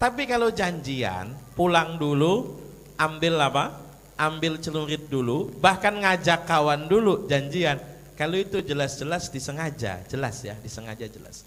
Tapi kalau janjian, pulang dulu, ambil apa? Ambil celurit dulu, bahkan ngajak kawan dulu janjian. Kalau itu jelas-jelas disengaja, jelas ya, disengaja jelas.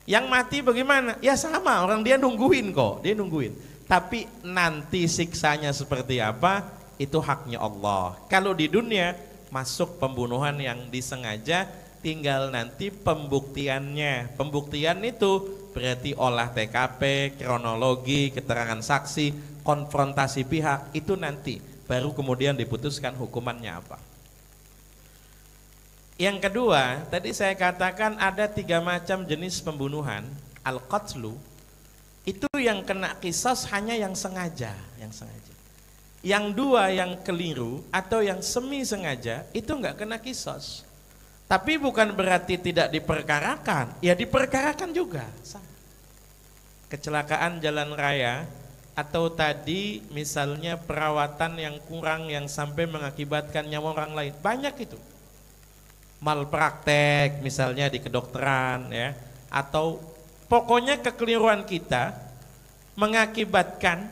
Yang mati bagaimana? Ya sama, orang dia nungguin kok, dia nungguin. Tapi nanti siksanya seperti apa, itu haknya Allah. Kalau di dunia masuk pembunuhan yang disengaja, tinggal nanti pembuktiannya. Pembuktian itu berarti olah TKP, kronologi, keterangan saksi, konfrontasi pihak, itu nanti baru kemudian diputuskan hukumannya apa. Yang kedua, tadi saya katakan ada 3 macam jenis pembunuhan. Al-qatlu, itu yang kena qisas hanya yang sengaja, yang sengaja. Yang 2 yang keliru atau yang semi sengaja, itu enggak kena qisas. Tapi bukan berarti tidak diperkarakan, ya diperkarakan juga. Kecelakaan jalan raya, atau tadi misalnya perawatan yang kurang yang sampai mengakibatkan nyawa orang lain, banyak itu. Malpraktek misalnya di kedokteran ya, atau pokoknya kekeliruan kita mengakibatkan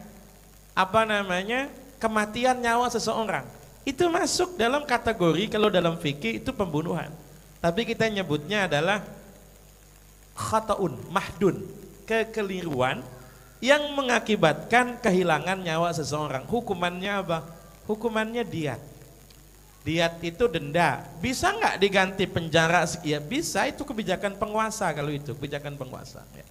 kematian nyawa seseorang, itu masuk dalam kategori, kalau dalam fikih itu pembunuhan, tapi kita nyebutnya adalah khata'un mahdun, kekeliruan yang mengakibatkan kehilangan nyawa seseorang. Hukumannya apa? Hukumannya diat. Diat itu denda. Bisa nggak diganti penjara? Ya bisa, itu kebijakan penguasa. Kalau itu kebijakan penguasa ya.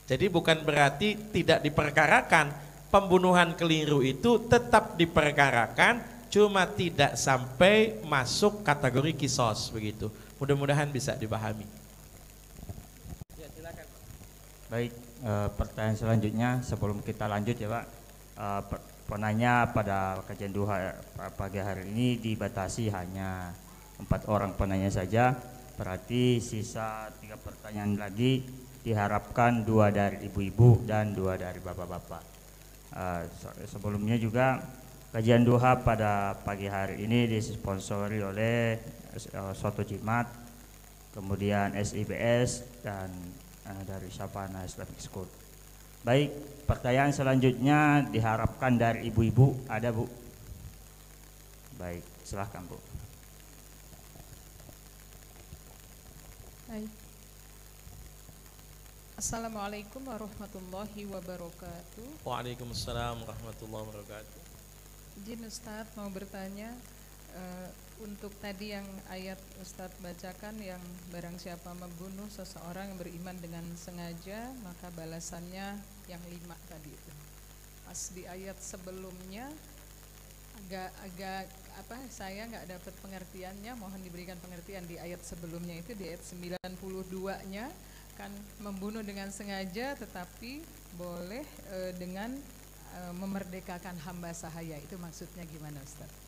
Jadi bukan berarti tidak diperkarakan. Pembunuhan keliru itu tetap diperkarakan, cuma tidak sampai masuk kategori kisos begitu. Mudah-mudahan bisa dipahami. Ya, silakan. Baik, pertanyaan selanjutnya sebelum kita lanjut ya Pak, penanya pada kajian duha pagi hari ini dibatasi hanya 4 orang penanya saja, berarti sisa 3 pertanyaan lagi, diharapkan 2 dari ibu-ibu dan 2 dari bapak-bapak. Sebelumnya juga kajian duha pada pagi hari ini disponsori oleh Soto Jimat, kemudian SIBS dan dari Syafana Islamic School. Baik, pertanyaan selanjutnya diharapkan dari ibu-ibu, ada Bu? Baik, silahkan Bu. Baik. Assalamualaikum warahmatullahi wabarakatuh. Waalaikumsalam warahmatullahi wabarakatuh. Izin Ustadz mau bertanya, untuk tadi yang ayat Ustadz bacakan yang barang siapa membunuh seseorang yang beriman dengan sengaja maka balasannya yang 5 tadi itu. Pas di ayat sebelumnya agak saya nggak dapat pengertiannya, mohon diberikan pengertian. Di ayat sebelumnya itu di ayat 92-nya kan membunuh dengan sengaja tetapi boleh dengan memerdekakan hamba sahaya, itu maksudnya gimana Ustadz?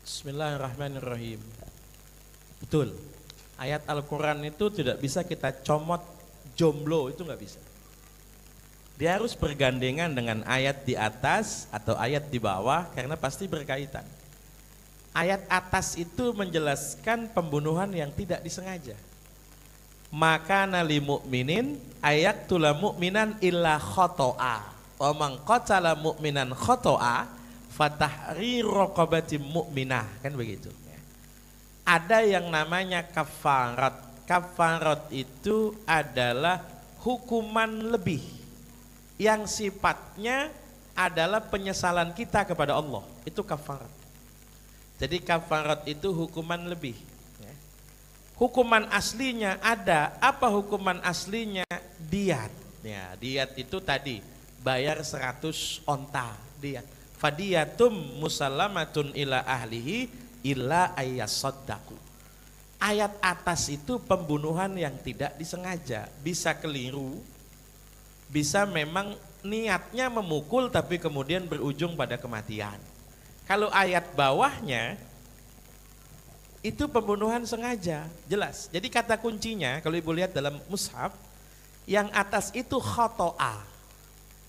Bismillahirrahmanirrahim. Betul. Ayat Al-Quran itu tidak bisa kita comot jomblo, itu nggak bisa. Dia harus bergandengan dengan ayat di atas atau ayat di bawah karena pasti berkaitan. Ayat atas itu menjelaskan pembunuhan yang tidak disengaja. Maka nali mu'minin ayaktula mu'minan illa khoto'a wa man qatala mu'minan khoto'a fatahriru raqabatin mu'minah, kan begitu. Ada yang namanya kafarat. Kafarat itu adalah hukuman lebih yang sifatnya adalah penyesalan kita kepada Allah. Itu kafarat. Jadi kafarat itu hukuman lebih. Hukuman aslinya ada. Apa hukuman aslinya? Diat. Ya, diat itu tadi bayar 100 onta diat. Fadiyatum musallamatun ila ahlihi illa ayyasaddaku. Ayat atas itu pembunuhan yang tidak disengaja, bisa keliru, bisa memang niatnya memukul tapi kemudian berujung pada kematian. Kalau ayat bawahnya itu pembunuhan sengaja, jelas. Jadi kata kuncinya kalau ibu lihat dalam mushaf, yang atas itu khoto'a,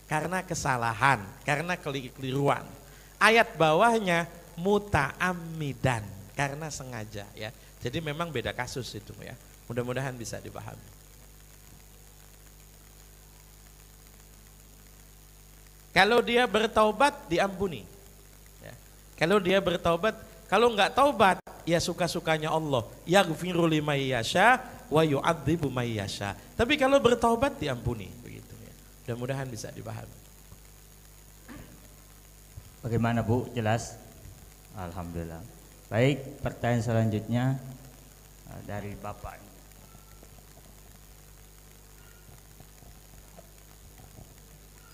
karena kesalahan, karena keliruan. Ayat bawahnya muta'ammidan, karena sengaja, ya. Jadi memang beda kasus itu, ya. Mudah-mudahan bisa dipahami. Kalau dia bertaubat diampuni, ya. Kalau dia bertaubat, kalau enggak taubat ya suka-sukanya Allah. Yaghfiru liman yasha wa yu'adzibu man yasha. Tapi kalau bertaubat diampuni, begitu, ya. Mudah-mudahan bisa dipahami. Bagaimana Bu? Jelas? Alhamdulillah. Baik, pertanyaan selanjutnya dari Bapak.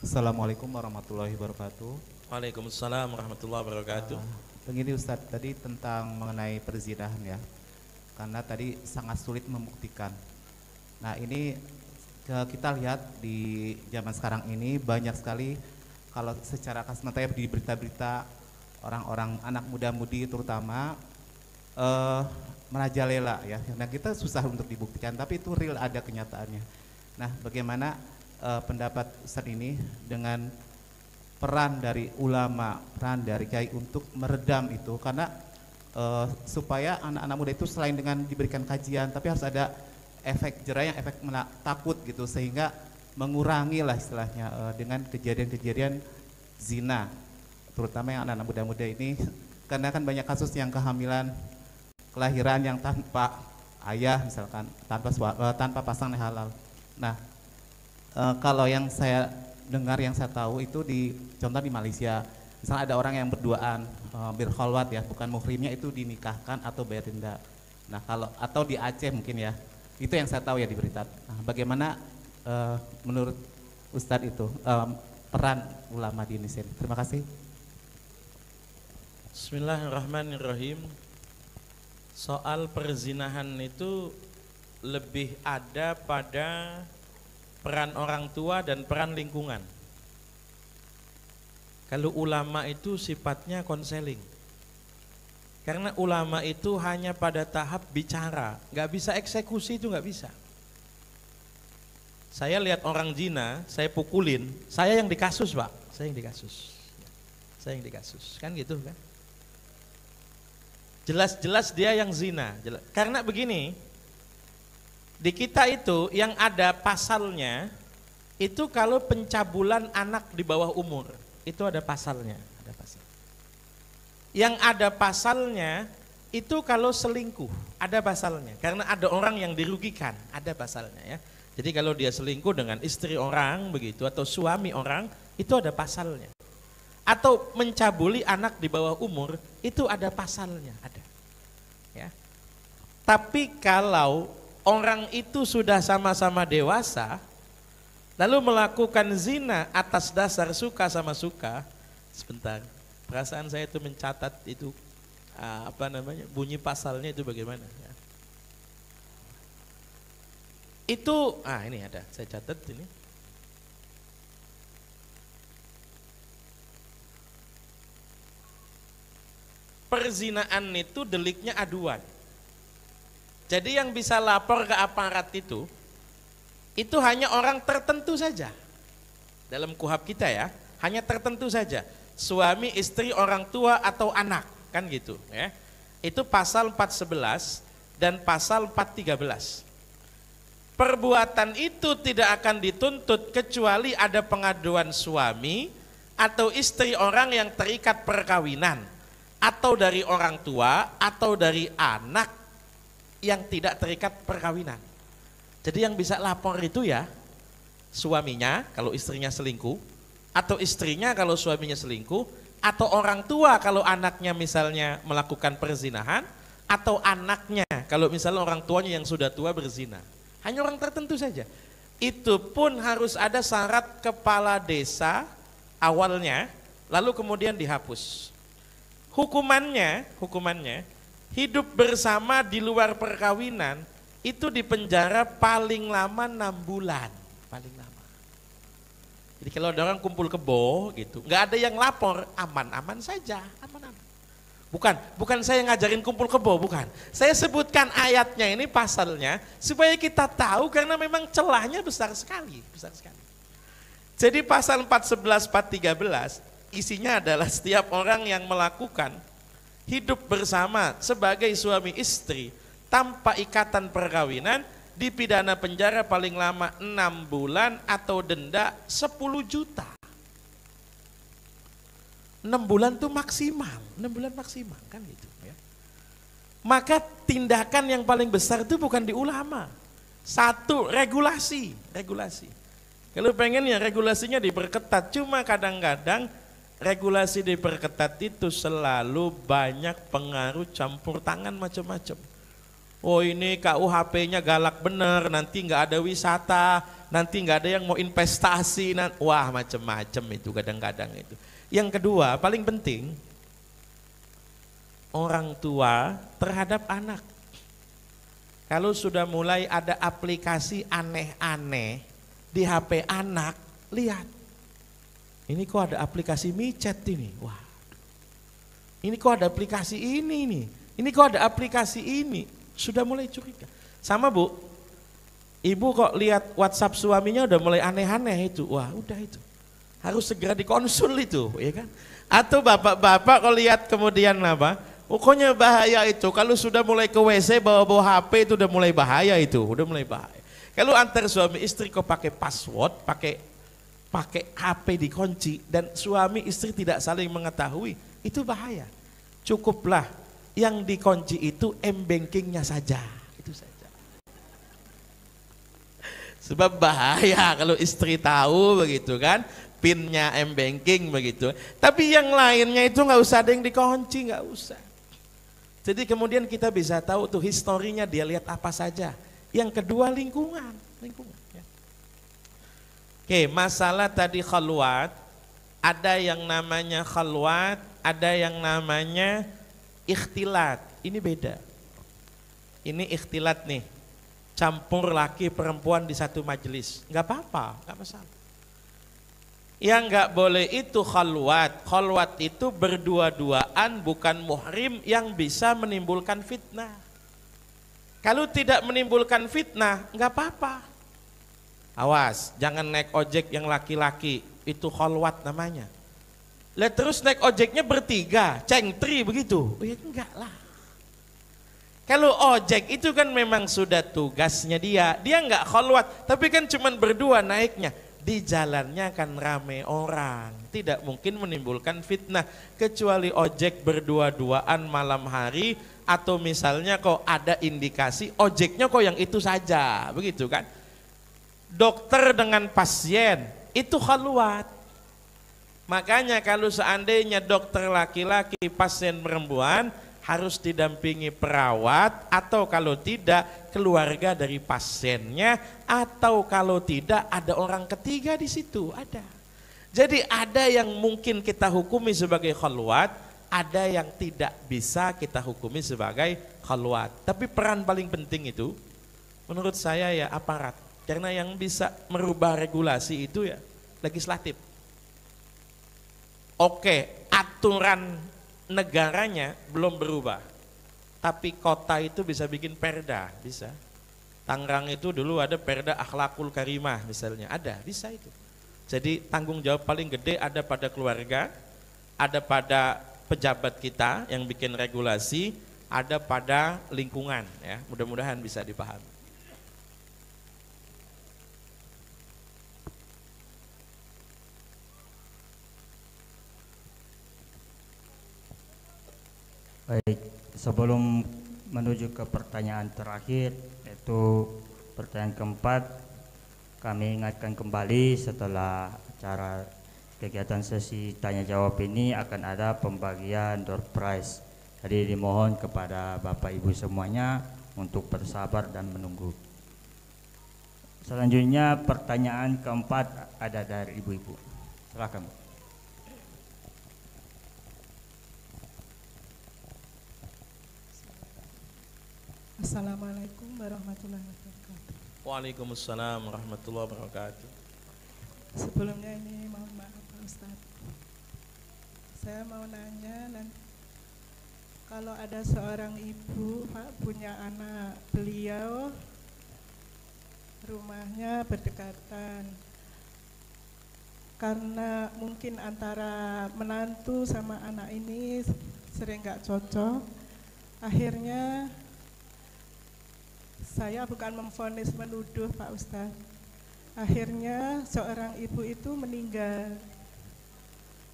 Assalamualaikum warahmatullahi wabarakatuh. Waalaikumsalam warahmatullahi wabarakatuh. Begini Ustadz, tadi tentang mengenai perzinahan ya, karena tadi sangat sulit membuktikan. Nah ini kita lihat di zaman sekarang ini banyak sekali, kalau secara kasat mata di berita-berita orang-orang anak muda-mudi terutama merajalela ya. Nah kita susah untuk dibuktikan, tapi itu real, ada kenyataannya. Nah bagaimana pendapat Ustadz ini dengan peran dari ulama, peran dari kiai untuk meredam itu, karena supaya anak-anak muda itu selain dengan diberikan kajian, tapi harus ada efek jerah, yang efek takut gitu, sehingga mengurangi lah istilahnya dengan kejadian-kejadian zina, terutama yang anak-anak muda-muda ini, karena kan banyak kasus yang kehamilan, kelahiran yang tanpa ayah misalkan, tanpa pasangan halal. Nah kalau yang saya dengar, yang saya tahu itu contoh di Malaysia, misalnya ada orang yang berduaan berkholwat ya, bukan muhrimnya itu dinikahkan atau bayar denda. Nah kalau atau di Aceh mungkin ya, itu yang saya tahu ya di berita. Nah, bagaimana menurut Ustadz itu peran ulama di Indonesia? Terima kasih. Bismillahirrahmanirrahim. Soal perzinahan itu lebih ada pada peran orang tua dan peran lingkungan. Kalau ulama itu sifatnya konseling, karena ulama itu hanya pada tahap bicara, nggak bisa eksekusi, itu nggak bisa. Saya lihat orang zina, saya pukulin, saya yang dikasus Pak, saya yang dikasus, kan gitu kan? Jelas-jelas dia yang zina, karena begini. Di kita itu yang ada pasalnya itu kalau pencabulan anak di bawah umur itu ada pasalnya, ada pasal. Yang ada pasalnya itu kalau selingkuh ada pasalnya, karena ada orang yang dirugikan, ada pasalnya ya. Jadi kalau dia selingkuh dengan istri orang begitu atau suami orang itu ada pasalnya. Atau mencabuli anak di bawah umur itu ada pasalnya, ada. Ya. Tapi kalau orang itu sudah sama-sama dewasa, lalu melakukan zina atas dasar suka sama suka. Sebentar, perasaan saya itu mencatat itu bunyi pasalnya itu bagaimana? Ya. Itu, ini ada, saya catat ini. Perzinaan itu deliknya aduan. Jadi yang bisa lapor ke aparat itu hanya orang tertentu saja. Dalam KUHP kita ya, hanya tertentu saja. Suami, istri, orang tua atau anak, kan gitu ya. Itu pasal 411 dan pasal 413. Perbuatan itu tidak akan dituntut kecuali ada pengaduan suami atau istri orang yang terikat perkawinan, atau dari orang tua atau dari anak yang tidak terikat perkawinan. Jadi yang bisa lapor itu ya suaminya kalau istrinya selingkuh, atau istrinya kalau suaminya selingkuh, atau orang tua kalau anaknya misalnya melakukan perzinahan, atau anaknya kalau misalnya orang tuanya yang sudah tua berzina. Hanya orang tertentu saja. Itu pun harus ada syarat kepala desa awalnya, lalu kemudian dihapus. Hukumannya hidup bersama di luar perkawinan itu dipenjara paling lama 6 bulan, paling lama. Jadi kalau ada orang kumpul kebo gitu, nggak ada yang lapor, aman-aman saja, aman-aman. Bukan saya ngajarin kumpul kebo, bukan. Saya sebutkan ayatnya ini, pasalnya, supaya kita tahu karena memang celahnya besar sekali, besar sekali. Jadi pasal 411, 413 isinya adalah setiap orang yang melakukan hidup bersama sebagai suami istri tanpa ikatan perkawinan dipidana penjara paling lama 6 bulan atau denda 10 juta. 6 bulan itu maksimal, 6 bulan maksimal kan gitu ya. Maka tindakan yang paling besar itu bukan di ulama. Satu, regulasi. Kalau pengen ya regulasinya diperketat, cuma kadang-kadang regulasi diperketat itu selalu banyak pengaruh campur tangan macam-macam. Oh ini KUHP-nya galak bener, nanti nggak ada wisata, nanti nggak ada yang mau investasi, wah macam-macam itu kadang-kadang itu. Yang kedua paling penting, orang tua terhadap anak. Kalau sudah mulai ada aplikasi aneh-aneh di HP anak, lihat. Ini kok ada aplikasi micet ini, wah. Ini kok ada aplikasi ini nih, ini kok ada aplikasi ini, sudah mulai curiga. Sama Bu, ibu kok lihat WhatsApp suaminya udah mulai aneh-aneh itu, wah udah itu, harus segera dikonsul itu, ya kan? Atau bapak-bapak kok lihat kemudian apa? Pokoknya bahaya itu, kalau sudah mulai ke WC bawa-bawa HP itu udah mulai bahaya itu, udah mulai bahaya. Kalau antar suami istri kok pakai password, pakai HP dikunci dan suami istri tidak saling mengetahui, itu bahaya. Cukuplah yang dikunci itu m-bankingnya saja, itu saja. Sebab bahaya kalau istri tahu begitu kan, pinnya m-banking begitu. Tapi yang lainnya itu nggak usah ada yang dikunci, nggak usah. Jadi kemudian kita bisa tahu tuh historinya dia lihat apa saja. Yang kedua lingkungan. Ya. Oke, masalah tadi khalwat, ada yang namanya khalwat, ada yang namanya ikhtilat. Ini beda. Ini ikhtilat nih, campur laki perempuan di satu majelis, nggak apa-apa, nggak masalah. Yang nggak boleh itu khalwat. Khalwat itu berdua-duaan, bukan muhrim, yang bisa menimbulkan fitnah. Kalau tidak menimbulkan fitnah, nggak apa-apa. Awas, jangan naik ojek yang laki-laki, itu khalwat namanya. Lihat terus naik ojeknya bertiga, cengtri begitu. Oh ya enggak lah. Kalau ojek itu kan memang sudah tugasnya dia enggak khalwat, tapi kan cuman berdua naiknya. Di jalannya kan rame orang, tidak mungkin menimbulkan fitnah, kecuali ojek berdua-duaan malam hari, atau misalnya kok ada indikasi ojeknya kok yang itu saja, begitu kan. Dokter dengan pasien itu khalwat. Makanya kalau seandainya dokter laki-laki, pasien perempuan, harus didampingi perawat, atau kalau tidak keluarga dari pasiennya, atau kalau tidak ada orang ketiga di situ, ada. Jadi ada yang mungkin kita hukumi sebagai khalwat, ada yang tidak bisa kita hukumi sebagai khalwat. Tapi peran paling penting itu menurut saya ya aparat. Karena yang bisa merubah regulasi itu ya legislatif. Oke, aturan negaranya belum berubah. Tapi kota itu bisa bikin perda, bisa. Tangerang itu dulu ada perda akhlakul karimah misalnya, ada, bisa itu. Jadi tanggung jawab paling gede ada pada keluarga, ada pada pejabat kita yang bikin regulasi, ada pada lingkungan ya. Mudah-mudahan bisa dipahami. Baik, sebelum menuju ke pertanyaan terakhir, yaitu pertanyaan keempat, kami ingatkan kembali setelah acara kegiatan sesi tanya jawab ini akan ada pembagian door prize. Jadi dimohon kepada Bapak Ibu semuanya untuk bersabar dan menunggu. Selanjutnya pertanyaan keempat ada dari ibu-ibu. Silakan. Assalamualaikum warahmatullahi wabarakatuh. Waalaikumsalam warahmatullahi wabarakatuh. Sebelumnya ini mohon maaf Pak Ustadz. Saya mau nanya, nanti kalau ada seorang ibu Pak punya anak, beliau rumahnya berdekatan, karena mungkin antara menantu sama anak ini sering gak cocok, akhirnya saya bukan memvonis, menuduh Pak Ustadz. Akhirnya seorang ibu itu meninggal.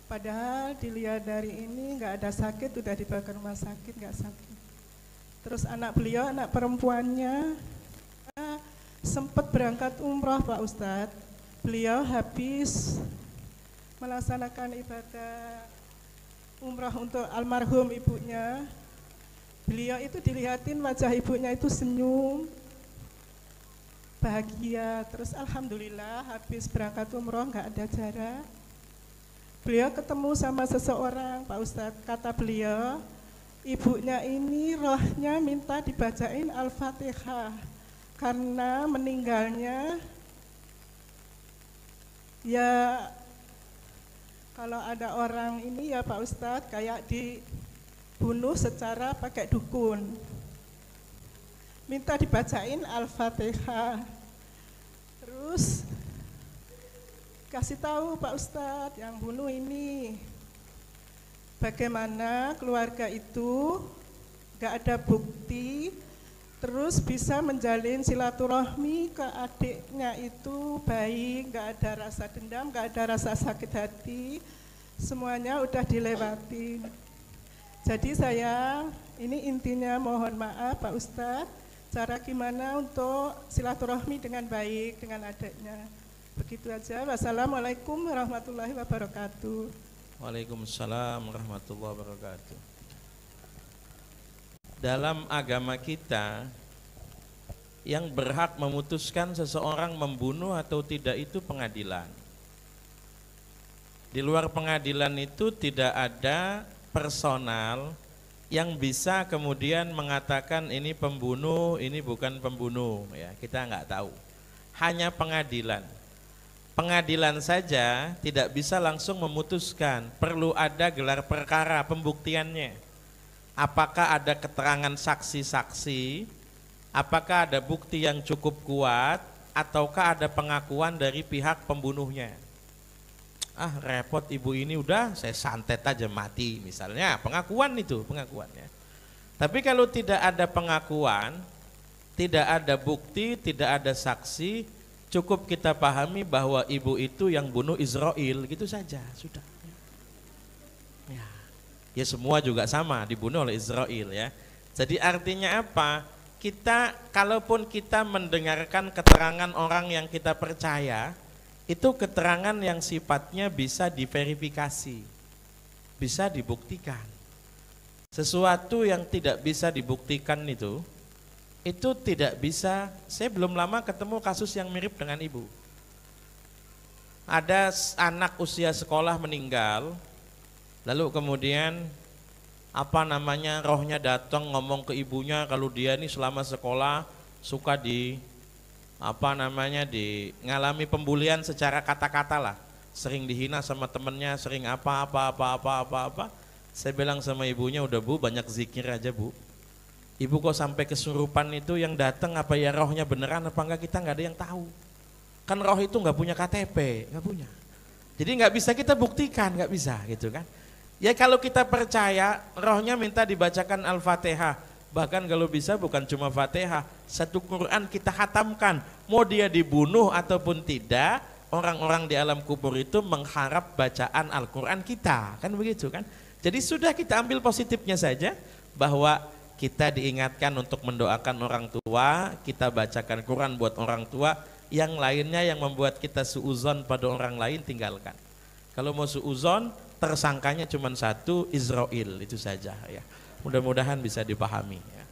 Padahal dilihat dari ini nggak ada sakit, udah dibawa ke rumah sakit nggak sakit. Terus anak beliau, anak perempuannya sempat berangkat umroh Pak Ustadz. Beliau habis melaksanakan ibadah umroh untuk almarhum ibunya. Beliau itu dilihatin wajah ibunya itu senyum, bahagia. Terus alhamdulillah habis berangkat umroh nggak ada jarak. Beliau ketemu sama seseorang Pak Ustadz, kata beliau, ibunya ini rohnya minta dibacain Al-Fatihah karena meninggalnya ya kalau ada orang ini ya Pak Ustadz kayak dibunuh secara pakai dukun, minta dibacain Al-Fatihah. Terus kasih tahu Pak Ustadz yang bunuh ini bagaimana keluarga itu gak ada bukti, terus bisa menjalin silaturahmi ke adiknya itu baik, gak ada rasa dendam, gak ada rasa sakit hati, semuanya udah dilewati. Jadi saya ini intinya mohon maaf Pak Ustadz, cara gimana untuk silaturahmi dengan baik dengan adiknya. Begitu aja. Wassalamualaikum warahmatullahi wabarakatuh. Waalaikumsalam warahmatullahi wabarakatuh. Dalam agama kita, yang berhak memutuskan seseorang membunuh atau tidak itu pengadilan. Di luar pengadilan itu tidak ada personal yang bisa kemudian mengatakan ini pembunuh, ini bukan pembunuh. Ya, kita nggak tahu. Hanya pengadilan. Pengadilan saja tidak bisa langsung memutuskan, perlu ada gelar perkara pembuktiannya. Apakah ada keterangan saksi-saksi, apakah ada bukti yang cukup kuat, ataukah ada pengakuan dari pihak pembunuhnya. Ah repot ibu ini, udah saya santet aja mati misalnya, pengakuan itu pengakuannya. Tapi kalau tidak ada pengakuan, tidak ada bukti, tidak ada saksi, cukup kita pahami bahwa ibu itu yang bunuh Israel, gitu saja, sudah. Ya semua juga sama, dibunuh oleh Israel ya. Jadi artinya apa? Kita, kalaupun kita mendengarkan keterangan orang yang kita percaya, itu keterangan yang sifatnya bisa diverifikasi, bisa dibuktikan. Sesuatu yang tidak bisa dibuktikan itu tidak bisa. Saya belum lama ketemu kasus yang mirip dengan ibu. Ada anak usia sekolah meninggal, lalu kemudian rohnya datang ngomong ke ibunya kalau dia ini selama sekolah suka ngalami pembulian secara kata-kata lah, sering dihina sama temennya, sering apa. Saya bilang sama ibunya, udah Bu, banyak zikir aja Bu. Ibu kok sampai kesurupan itu yang datang apa ya rohnya beneran apa enggak, kita nggak ada yang tahu. Kan roh itu nggak punya KTP, nggak punya. Jadi nggak bisa kita buktikan, nggak bisa gitu kan. Ya kalau kita percaya rohnya minta dibacakan Al-Fatihah, bahkan kalau bisa bukan cuma Fatihah, satu Quran kita hatamkan, mau dia dibunuh ataupun tidak, orang-orang di alam kubur itu mengharap bacaan Al-Quran kita, kan begitu kan. Jadi sudah kita ambil positifnya saja, bahwa kita diingatkan untuk mendoakan orang tua, kita bacakan Quran buat orang tua, yang lainnya yang membuat kita suuzon pada orang lain tinggalkan. Kalau mau suuzon, tersangkanya cuma satu, Israel, itu saja ya. Mudah-mudahan bisa dipahami ya.